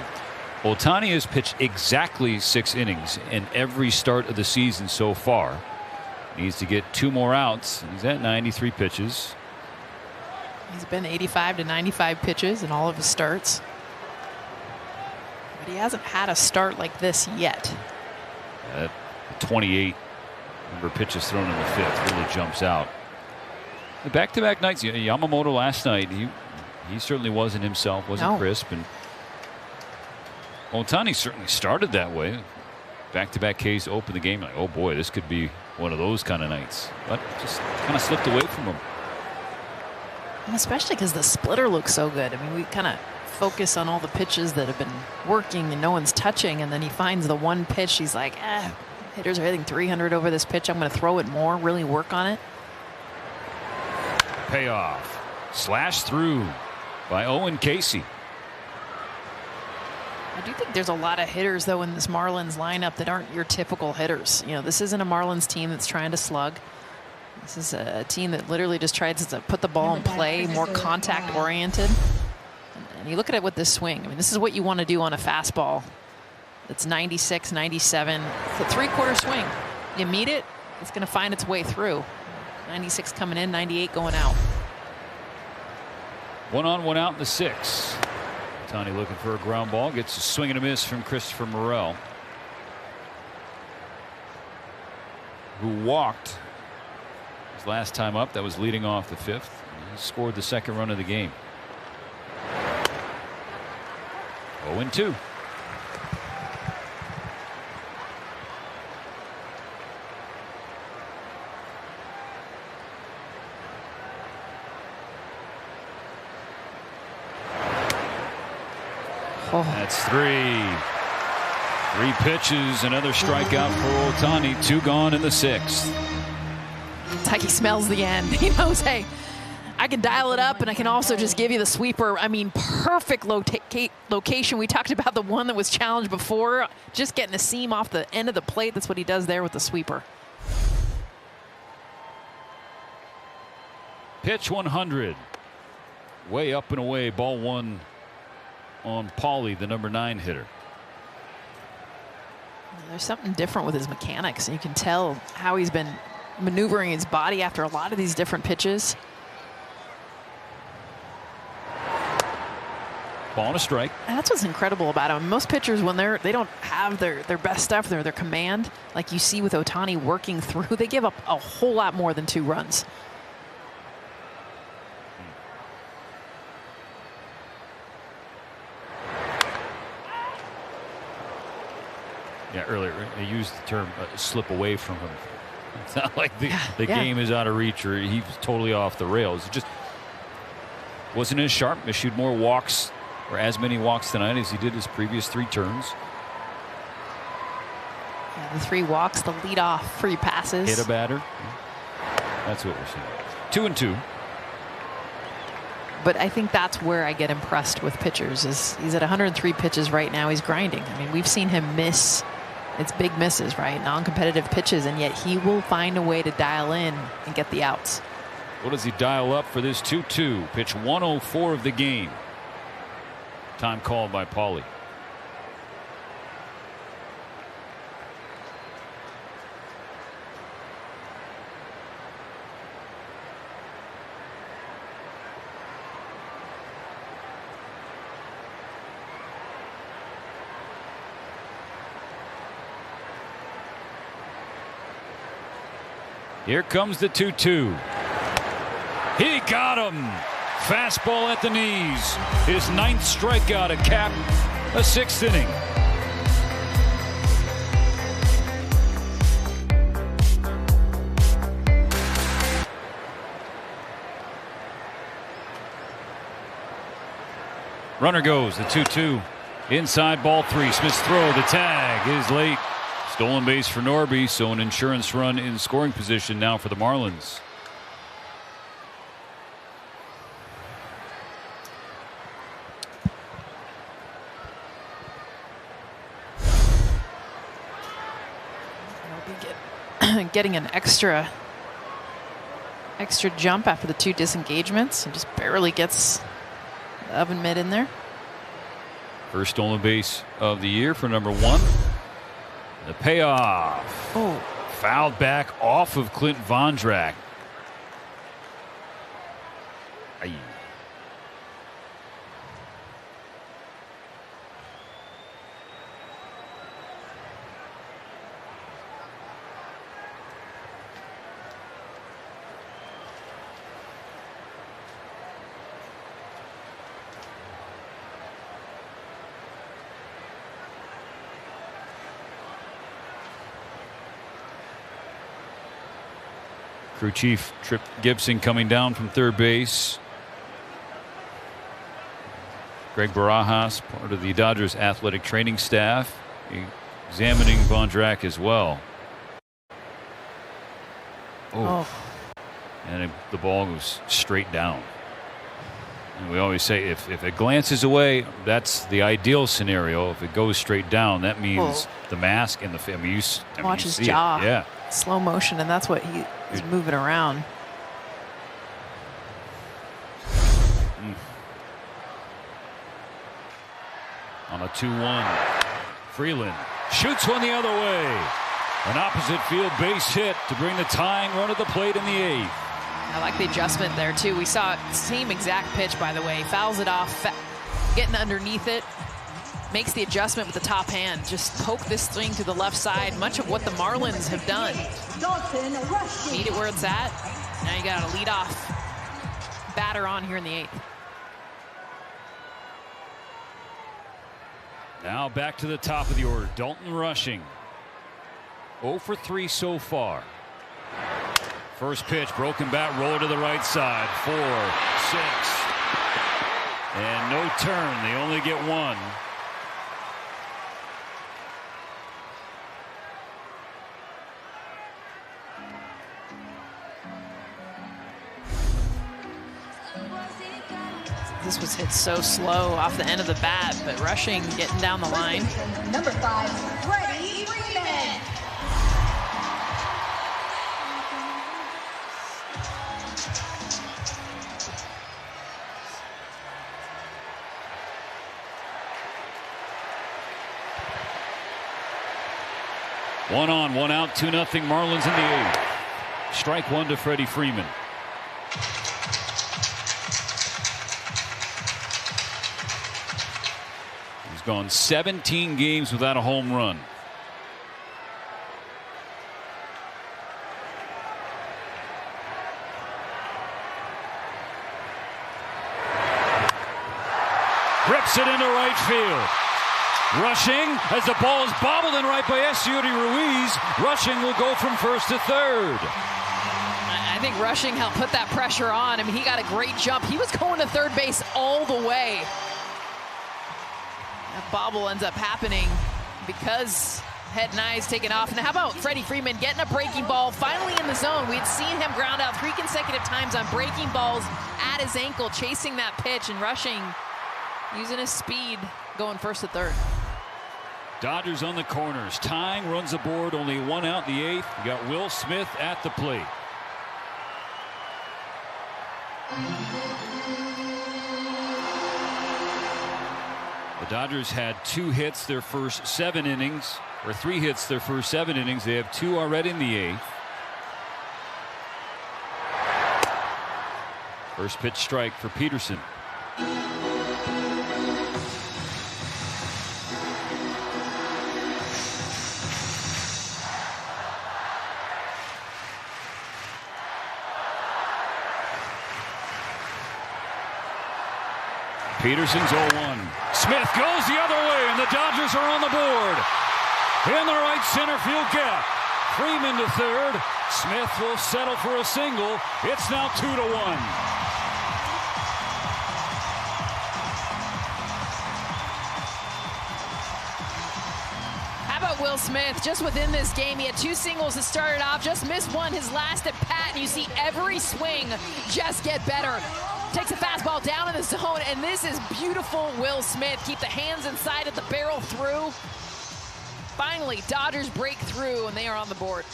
Ohtani has pitched exactly 6 innings in every start of the season so far. Needs to get 2 more outs. He's at 93 pitches. He's been 85 to 95 pitches in all of his starts. But he hasn't had a start like this yet. That 28 number of pitches thrown in the 5th really jumps out. The back-to-back nights, Yamamoto last night, he certainly wasn't himself, wasn't crisp. And Ohtani certainly started that way. Back-to-back Ks to open the game. Like, oh boy, this could be one of those kind of nights. But just kind of slipped away from him. And especially because the splitter looks so good. I mean, we kind of focus on all the pitches that have been working and no one's touching. And then he finds the one pitch. He's like, hitters are hitting 300 over this pitch. I'm going to throw it more, really work on it. Payoff. Slash through by Owen Casey. I do think there's a lot of hitters, though, in this Marlins lineup that aren't your typical hitters. You know, this isn't a Marlins team that's trying to slug. This is a team that literally just tries to put the ball in play, more contact oriented. And you look at it with this swing. I mean, this is what you want to do on a fastball. It's 96, 97. It's a 3/4 swing. You meet it, it's going to find its way through. 96 coming in, 98 going out. 1 on, 1 out in the 6th. Ohtani looking for a ground ball. Gets a swing and a miss from Christopher Morel, who walked his last time up. That was leading off the 5th. He scored the 2nd run of the game. 0-2. That's 3. 3 pitches, another strikeout for Ohtani. 2 gone in the 6th. It's like he smells the end. He knows, hey, I can dial it up and I can also just give you the sweeper. I mean, perfect location. We talked about the one that was challenged before, just getting a seam off the end of the plate. That's what he does there with the sweeper. Pitch 100. Way up and away. Ball 1 on Paulie, the number 9 hitter. There's something different with his mechanics. You can tell how he's been maneuvering his body after a lot of these different pitches. Ball and a strike. And that's what's incredible about him. Most pitchers, when they don't have their best stuff, their command, like you see with Ohtani working through, they give up a whole lot more than 2 runs. Yeah, earlier they used the term slip away from him. It's not like the game is out of reach or he's totally off the rails. Just wasn't as sharp. Issued more walks, or as many walks tonight as he did his previous 3 turns. Yeah, the 3 walks, the leadoff free passes. Hit a batter. That's what we're seeing. 2-2. But I think that's where I get impressed with pitchers. Is he's at 103 pitches right now. He's grinding. I mean, we've seen him miss. It's big misses, right? Non-competitive pitches, and yet he will find a way to dial in and get the outs. What does he dial up for this 2-2? Pitch 104 of the game. Time called by Paulie. Here comes the 2-2. He got him. Fastball at the knees. His 9th strikeout to cap a 6th inning. Runner goes. The 2-2. Inside ball 3. Smith's throw. The tag is late. Stolen base for Norby, so an insurance run in scoring position now for the Marlins. Norby getting an extra jump after the 2 disengagements and just barely gets the oven mitt in there. First stolen base of the year for number 1. The payoff. Oh. Fouled back off of Clint Vondrak. Aye. Crew chief Trip Gibson coming down from third base. Greg Barajas, part of the Dodgers athletic training staff, examining Vondrak as well. Oh. And the ball goes straight down. And we always say if it glances away, that's the ideal scenario. If it goes straight down, that means the mask and the watch his jaw. Yeah. Slow motion, and that's what he is moving around. On a 2-1, Freeland shoots one the other way. An opposite field base hit to bring the tying run to the plate in the 8th. I like the adjustment there too. We saw same exact pitch, by the way. Fouls it off, getting underneath it. Makes the adjustment with the top hand. Just poke this thing to the left side. Much of what the Marlins have done. Meet it where it's at. Now you got a leadoff batter on here in the 8th. Now back to the top of the order. Dalton Rushing. 0 for 3 so far. First pitch, broken bat, roller to the right side. 4, 6. And no turn. They only get 1. This was hit so slow off the end of the bat, but Rushing getting down the line. Number 5, Freddie Freeman. One on, 1 out, 2-0 Marlins in the 8th. Strike 1 to Freddie Freeman. He's gone 17 games without a home run. Rips it into right field. Rushing as the ball is bobbled in right by Estuary Ruiz. Rushing will go from first to third. I think rushing helped put that pressure on. I mean, he got a great jump. He was going to third base all the way. That bobble ends up happening because head and eyes taken off. And how about Freddie Freeman getting a breaking ball finally in the zone? We had seen him ground out 3 consecutive times on breaking balls at his ankle, chasing that pitch and rushing, using his speed, going first to third. Dodgers on the corners, tying runs aboard, only 1 out in the 8th. You got Will Smith at the plate. The Dodgers had 2 hits their first 7 innings, or 3 hits their first 7 innings. They have 2 already in the 8th. First pitch strike for Peterson. Peterson's 0-1. Smith goes the other way, and the Dodgers are on the board. In the right center field gap. Freeman to third. Smith will settle for a single. It's now 2-1. How about Will Smith? Just within this game, he had 2 singles that started off, just missed one his last at bat, and you see every swing just get better. Takes a fastball down in the zone, and this is beautiful Will Smith. Keep the hands inside of the barrel through. Finally, Dodgers break through, and they are on the board.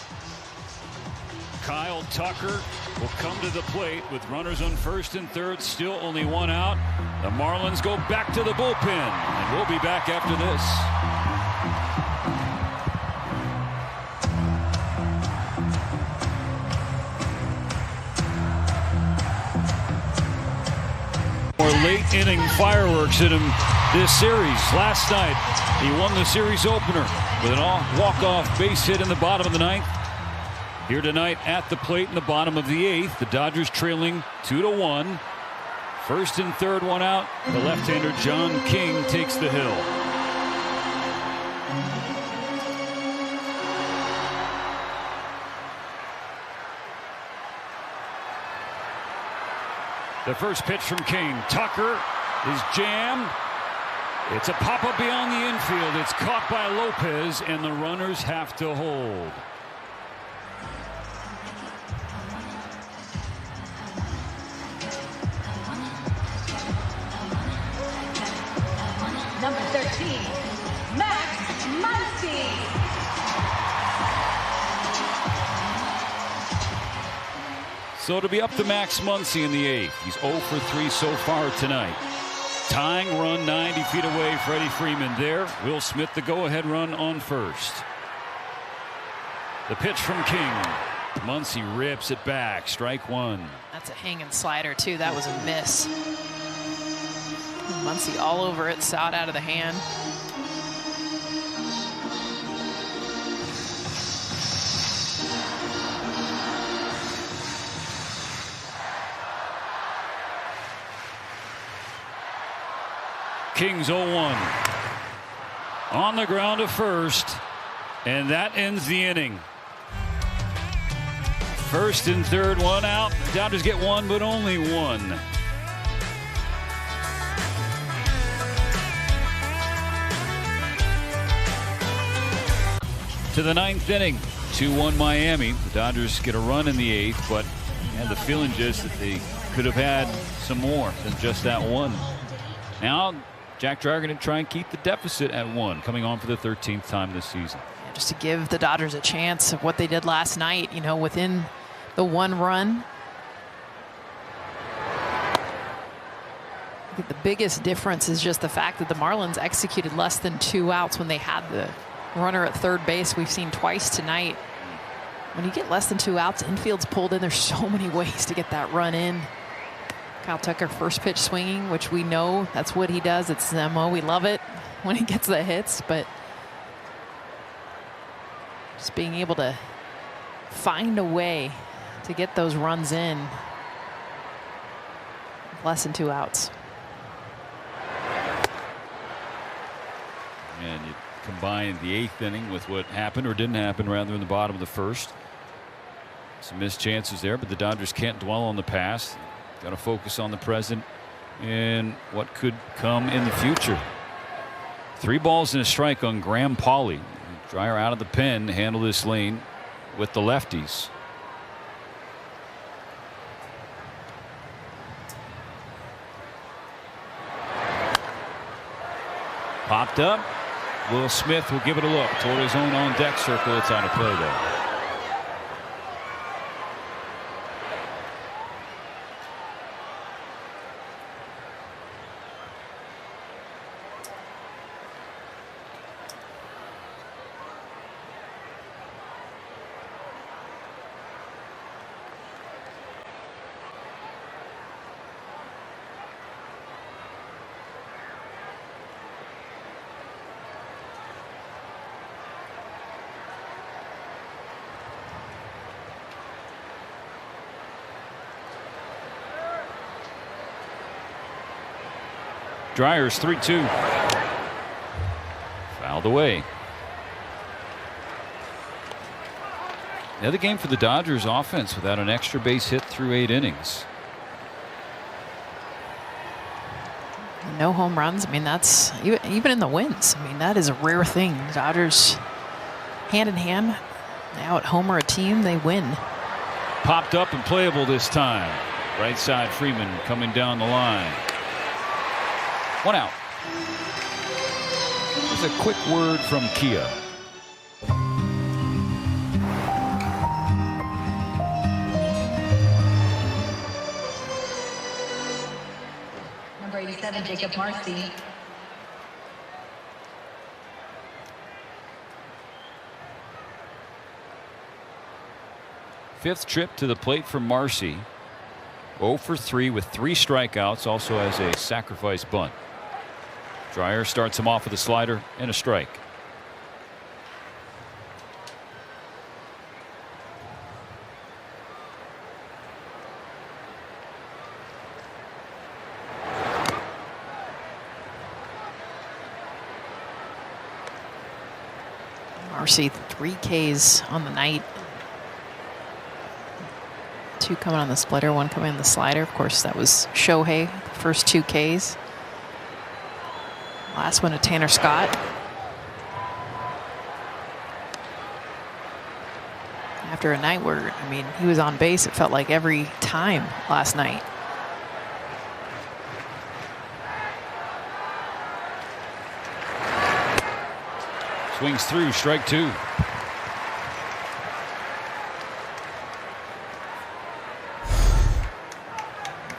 Kyle Tucker will come to the plate with runners on first and third, still only 1 out. The Marlins go back to the bullpen, and we'll be back after this. More late inning fireworks in him this series. Last night, he won the series opener with an walk-off base hit in the bottom of the 9th. Here tonight at the plate in the bottom of the 8th, the Dodgers trailing 2-1. First and third, 1 out. The left-hander John King takes the hill. The first pitch from King. Tucker is jammed. It's a pop-up beyond the infield. It's caught by Lopez, and the runners have to hold. Number 13, Max Muncy. So to be up to Max Muncy in the 8th. He's 0 for 3 so far tonight. Tying run 90 feet away. Freddie Freeman there. Will Smith the go-ahead run on first. The pitch from King. Muncy rips it back. Strike 1. That's a hanging slider, too. That was a miss. Muncy all over it, saw it out of the hand. King's 0-1. On the ground to first, and that ends the inning. First and third, 1 out. The Dodgers get 1, but only 1. To the 9th inning, 2-1 Miami. The Dodgers get a run in the 8th, but had the feeling just that they could have had some more than just that 1. Now Jack Dreyer going to try and keep the deficit at 1, coming on for the 13th time this season. Yeah, just to give the Dodgers a chance of what they did last night, you know, within the 1 run. I think the biggest difference is just the fact that the Marlins executed less than 2 outs when they had the runner at third base. We've seen twice tonight. When you get less than 2 outs, infield's pulled in. There's so many ways to get that run in. Kyle Tucker first pitch swinging, which we know that's what he does. It's his MO. We love it when he gets the hits, but just being able to find a way to get those runs in. Less than 2 outs. And you combine the 8th inning with what happened or didn't happen rather in the bottom of the 1st. Some missed chances there, but the Dodgers can't dwell on the past. Got to focus on the present and what could come in the future. 3 balls and a strike on Graham Pauley. Dreyer out of the pen, handle this lane with the lefties. Popped up. Will Smith will give it a look toward his own on deck circle. It's out of play though. Dreyer's 3-2. Fouled away. Another game for the Dodgers offense without an extra base hit through 8 innings. No home runs. I mean, that's even in the wins. I mean, that is a rare thing. Dodgers hand in hand. Now at home or a team, they win. Popped up and playable this time. Right side Freeman coming down the line. 1 out. Here's a quick word from Kia. Number 87, Jacob Marcy. Fifth trip to the plate for Marcy. 0 for 3 with 3 strikeouts. Also has a sacrifice bunt. Dreyer starts him off with a slider and a strike. Marcy 3 Ks on the night. 2 coming on the splitter, 1 coming on the slider. Of course, that was Shohei, the first 2 Ks. Last one to Tanner Scott. After a night where, I mean, he was on base, it felt like every time last night. Swings through, strike 2.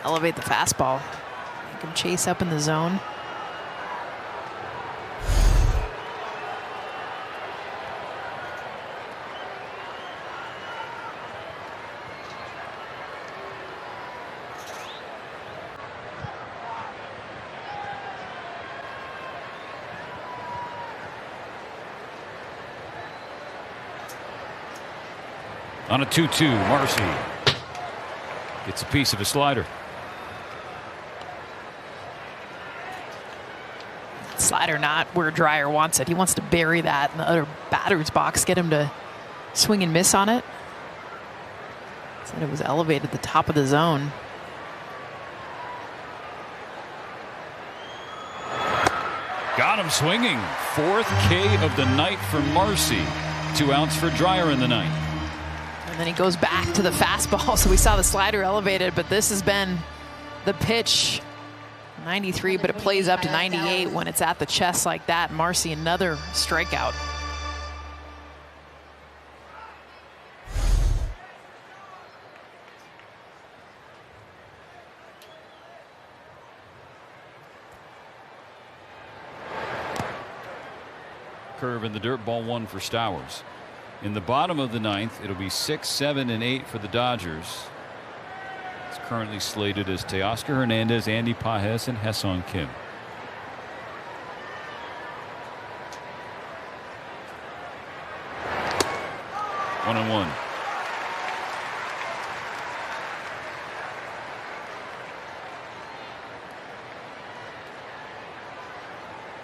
Elevate the fastball. Make him chase up in the zone. On a 2-2, Marcy gets a piece of a slider. Slider not where Dreyer wants it. He wants to bury that in the other batter's box, get him to swing and miss on it. Said it was elevated at the top of the zone. Got him swinging. 4th K of the night for Marcy. 2 outs for Dreyer in the ninth. And then he goes back to the fastball. So we saw the slider elevated, but this has been the pitch. 93, but it plays up to 98 when it's at the chest like that. Marcy, another strikeout. Curve in the dirt, ball 1 for Stowers. In the bottom of the ninth, it'll be 6, 7, and 8 for the Dodgers. It's currently slated as Teoscar Hernandez, Andy Pages, and Haesung Kim. One and one.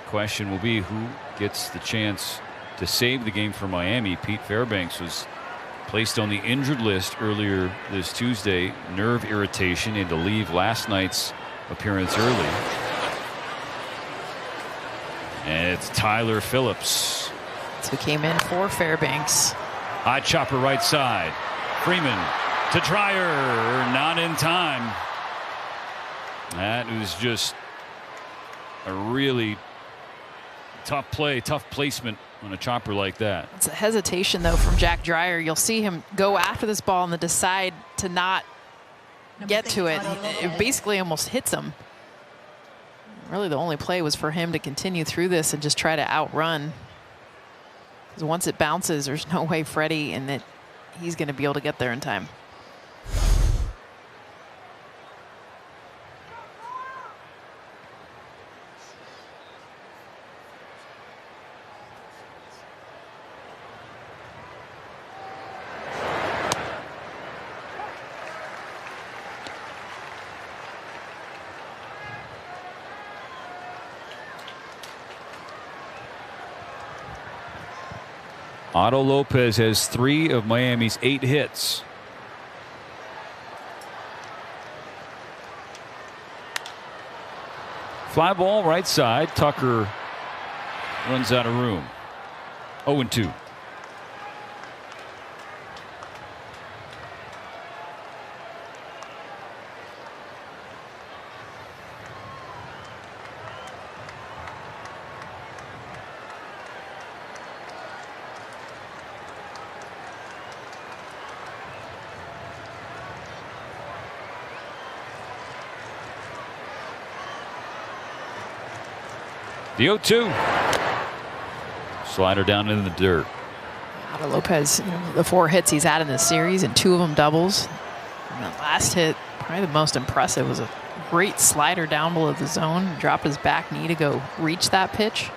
Question will be who gets the chance to save the game for Miami. Pete Fairbanks was Placed on the injured list earlier this Tuesday. Nerve irritation. He had to leave last night's appearance early. And it's Tyler Phillips. Who came in for Fairbanks. High chopper right side. Freeman to Dreyer. Not in time. That was just a really tough play, tough placement on a chopper like that. It's a hesitation, though, from Jack Dreyer. You'll see him go after this ball and then decide to not get to it. It basically almost hits him. Really, the only play was for him to continue through this and just try to outrun. Because once it bounces, there's no way Freddie and that he's going to be able to get there in time. Otto Lopez has 3 of Miami's 8 hits. Fly ball right side. Tucker runs out of room. 0-2. The 0-2. Slider down into the dirt. Otto Lopez, the 4 hits he's had in this series, and 2 of them doubles. And that last hit, probably the most impressive, was a great slider down below the zone. Dropped his back knee to go reach that pitch.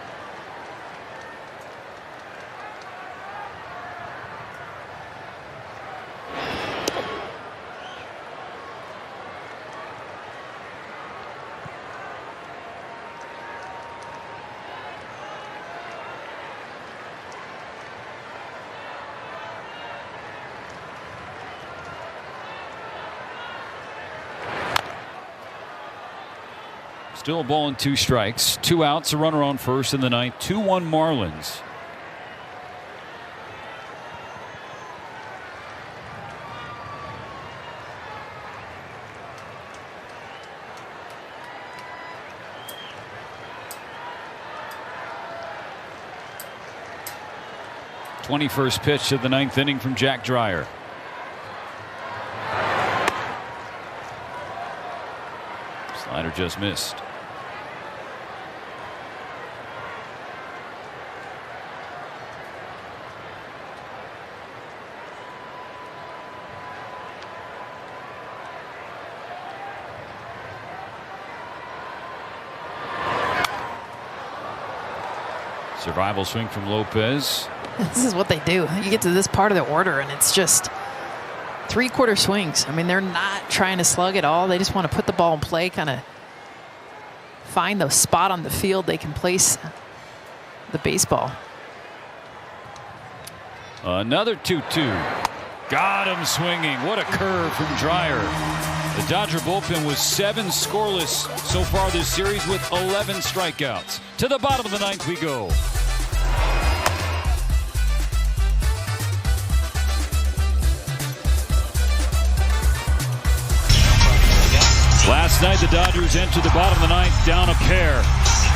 Still a ball and 2 strikes. 2 outs, a runner on first in the ninth. 2-1 Marlins. '21st pitch of the 9th inning from Jack Dreyer. Slider just missed. Survival swing from Lopez. This is what they do. You get to this part of the order, and it's just 3-quarter swings. I mean, they're not trying to slug at all. They just want to put the ball in play, kind of find the spot on the field they can place the baseball. Another 2-2. Got him swinging. What a curve from Dreyer. The Dodger bullpen was 7 scoreless so far this series with 11 strikeouts. To the bottom of the 9th we go. Last night the Dodgers entered the bottom of the 9th down a pair.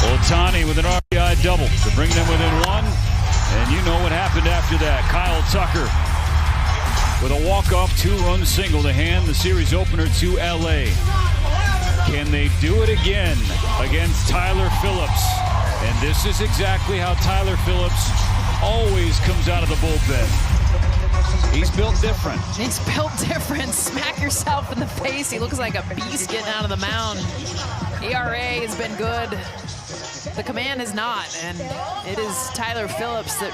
Ohtani with an RBI double to bring them within 1. And you know what happened after that. Kyle Tucker with a walk-off 2-run single to hand the series opener to LA. Can they do it again against Tyler Phillips? And this is exactly how Tyler Phillips always comes out of the bullpen. He's built different. He's built different. Smack yourself in the face. He looks like a beast getting out of the mound. ERA has been good. The command is not. And it is Tyler Phillips that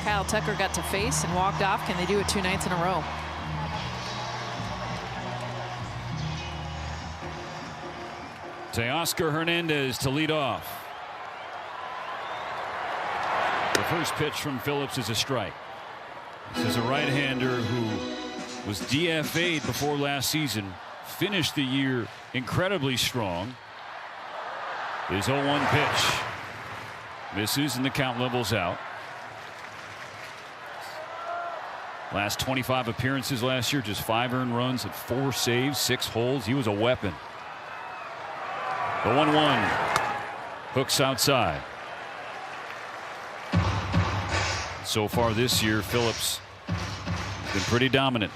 Kyle Tucker got to face and walked off. Can they do it 2 nights in a row? Teoscar Hernandez to lead off. The first pitch from Phillips is a strike. This is a right-hander who was DFA'd before last season. Finished the year incredibly strong. His 0-1 pitch. Misses and the count levels out. Last 25 appearances last year, just 5 earned runs and 4 saves, 6 holds. He was a weapon. The 1-1. Hooks outside. So far this year, Phillips has been pretty dominant.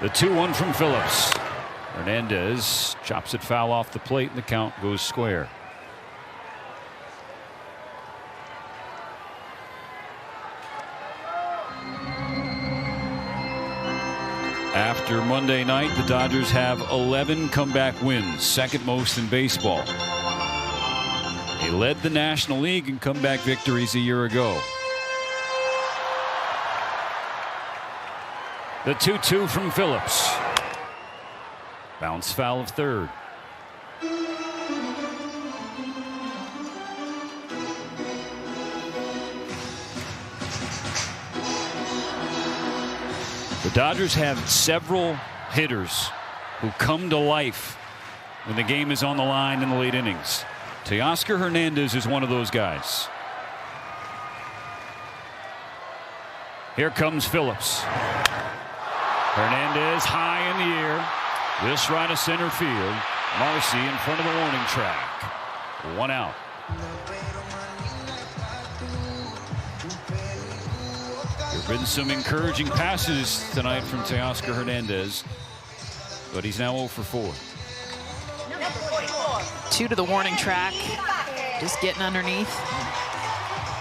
The 2-1 from Phillips. Hernandez chops it foul off the plate and the count goes square. After Monday night, the Dodgers have 11 comeback wins, second most in baseball. They led the National League in comeback victories a year ago. The 2-2 from Phillips. Bounce foul of third. The Dodgers have several hitters who come to life when the game is on the line in the late innings. Teoscar Hernandez is one of those guys. Here comes Phillips. Hernandez high in the air. This right of center field. Marcy in front of the warning track. 1 out. There have been some encouraging passes tonight from Teoscar Hernandez, but he's now 0 for 4. 2 to the warning track. Just getting underneath.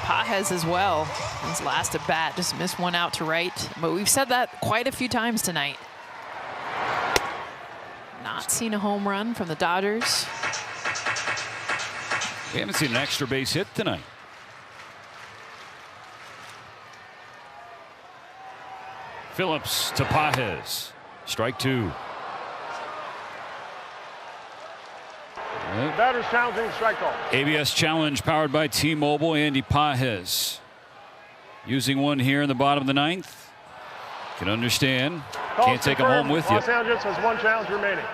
Pages as well. His last at bat just missed 1 out to right. But we've said that quite a few times tonight. Not seen a home run from the Dodgers. We haven't seen an extra base hit tonight. Phillips to Pages. Strike 2. Batters challenging, strike call. ABS challenge powered by T-Mobile. Andy Pages using one here in the bottom of the 9th. Can understand. Can't take him home with you. Los Angeles has 1 challenge remaining.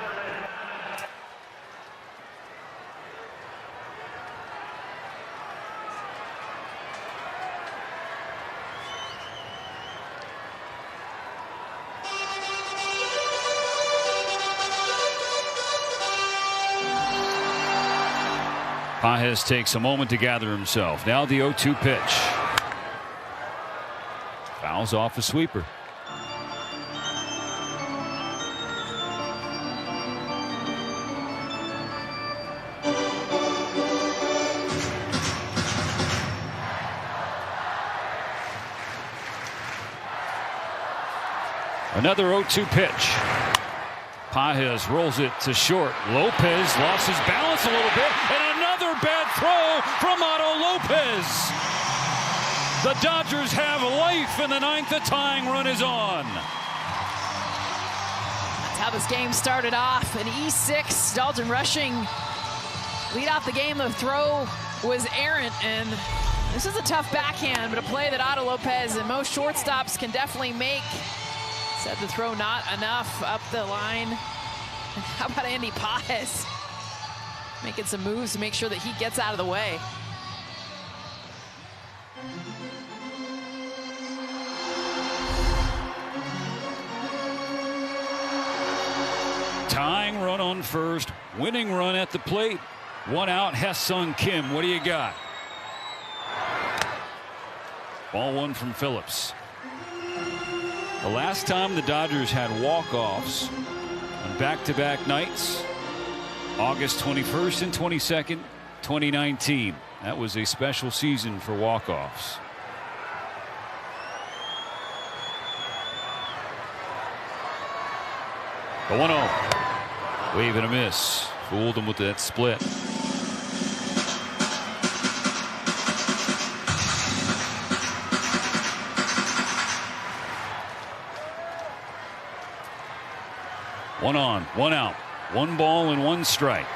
Pages takes a moment to gather himself. Now the 0-2 pitch. Fouls off a sweeper. Another 0-2 pitch. Pages rolls it to short. Lopez lost his balance a little bit, and another bad throw from Otto Lopez. The Dodgers have life in the 9th. The tying run is on. That's how this game started off. An E6, Dalton Rushing lead off the game. The throw was errant, and this is a tough backhand, but a play that Otto Lopez and most shortstops can definitely make. Said the throw not enough up the line. And how about Andy Pages making some moves to make sure that he gets out of the way. Tying run on first, winning run at the plate. 1 out, Ha-Seong Kim. What do you got? Ball 1 from Phillips. The last time the Dodgers had walk-offs on back-to-back nights, August 21st and 22nd, 2019. That was a special season for walk-offs. The 1-0. Wave and a miss. Fooled him with that split. One on, 1 out, 1 ball and 1 strike.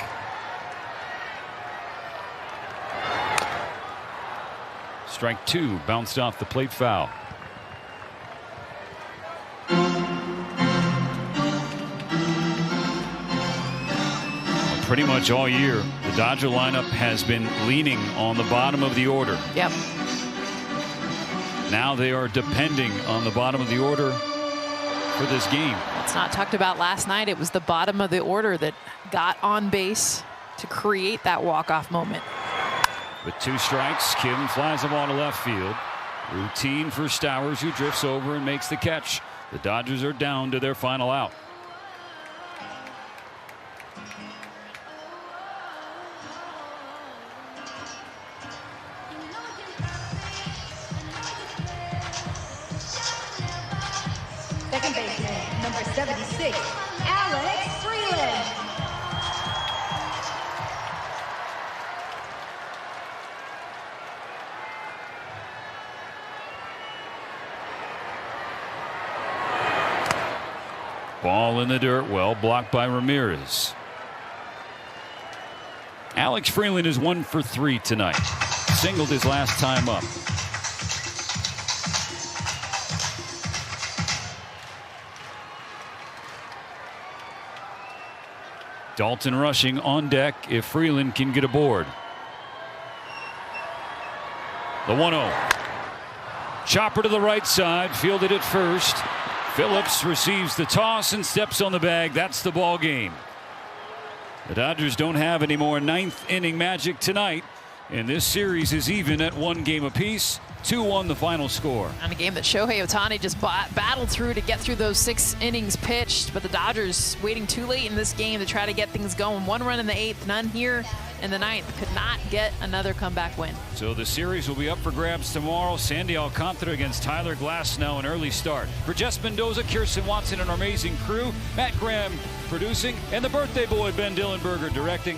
Strike two, bounced off the plate foul. Pretty much all year, the Dodger lineup has been leaning on the bottom of the order. Yep. Now they are depending on the bottom of the order for this game. It's not talked about last night. It was the bottom of the order that got on base to create that walk-off moment. With 2 strikes, Kim flies the ball to left field. Routine for Stowers, who drifts over and makes the catch. The Dodgers are down to their final out. Second baseman, number 76, Alex Freeland. Ball in the dirt, well blocked by Ramirez. Alex Freeland is 1 for 3 tonight. Singled his last time up. Dalton rushing on deck if Freeland can get aboard. The 1-0. Chopper to the right side, fielded at first. Phillips receives the toss and steps on the bag. That's the ball game. The Dodgers don't have any more 9th inning magic tonight, and this series is even at 1 game apiece. 2-1 the final score. On a game that Shohei Ohtani just battled through to get through those 6 innings pitched, but the Dodgers waiting too late in this game to try to get things going. 1 run in the 8th, none here in the 9th. Could not get another comeback win. So the series will be up for grabs tomorrow. Sandy Alcantara against Tyler Glasnow, an early start. For Jess Mendoza, Kirsten Watson, and our amazing crew, Matt Graham producing, and the birthday boy Ben Dillenberger directing.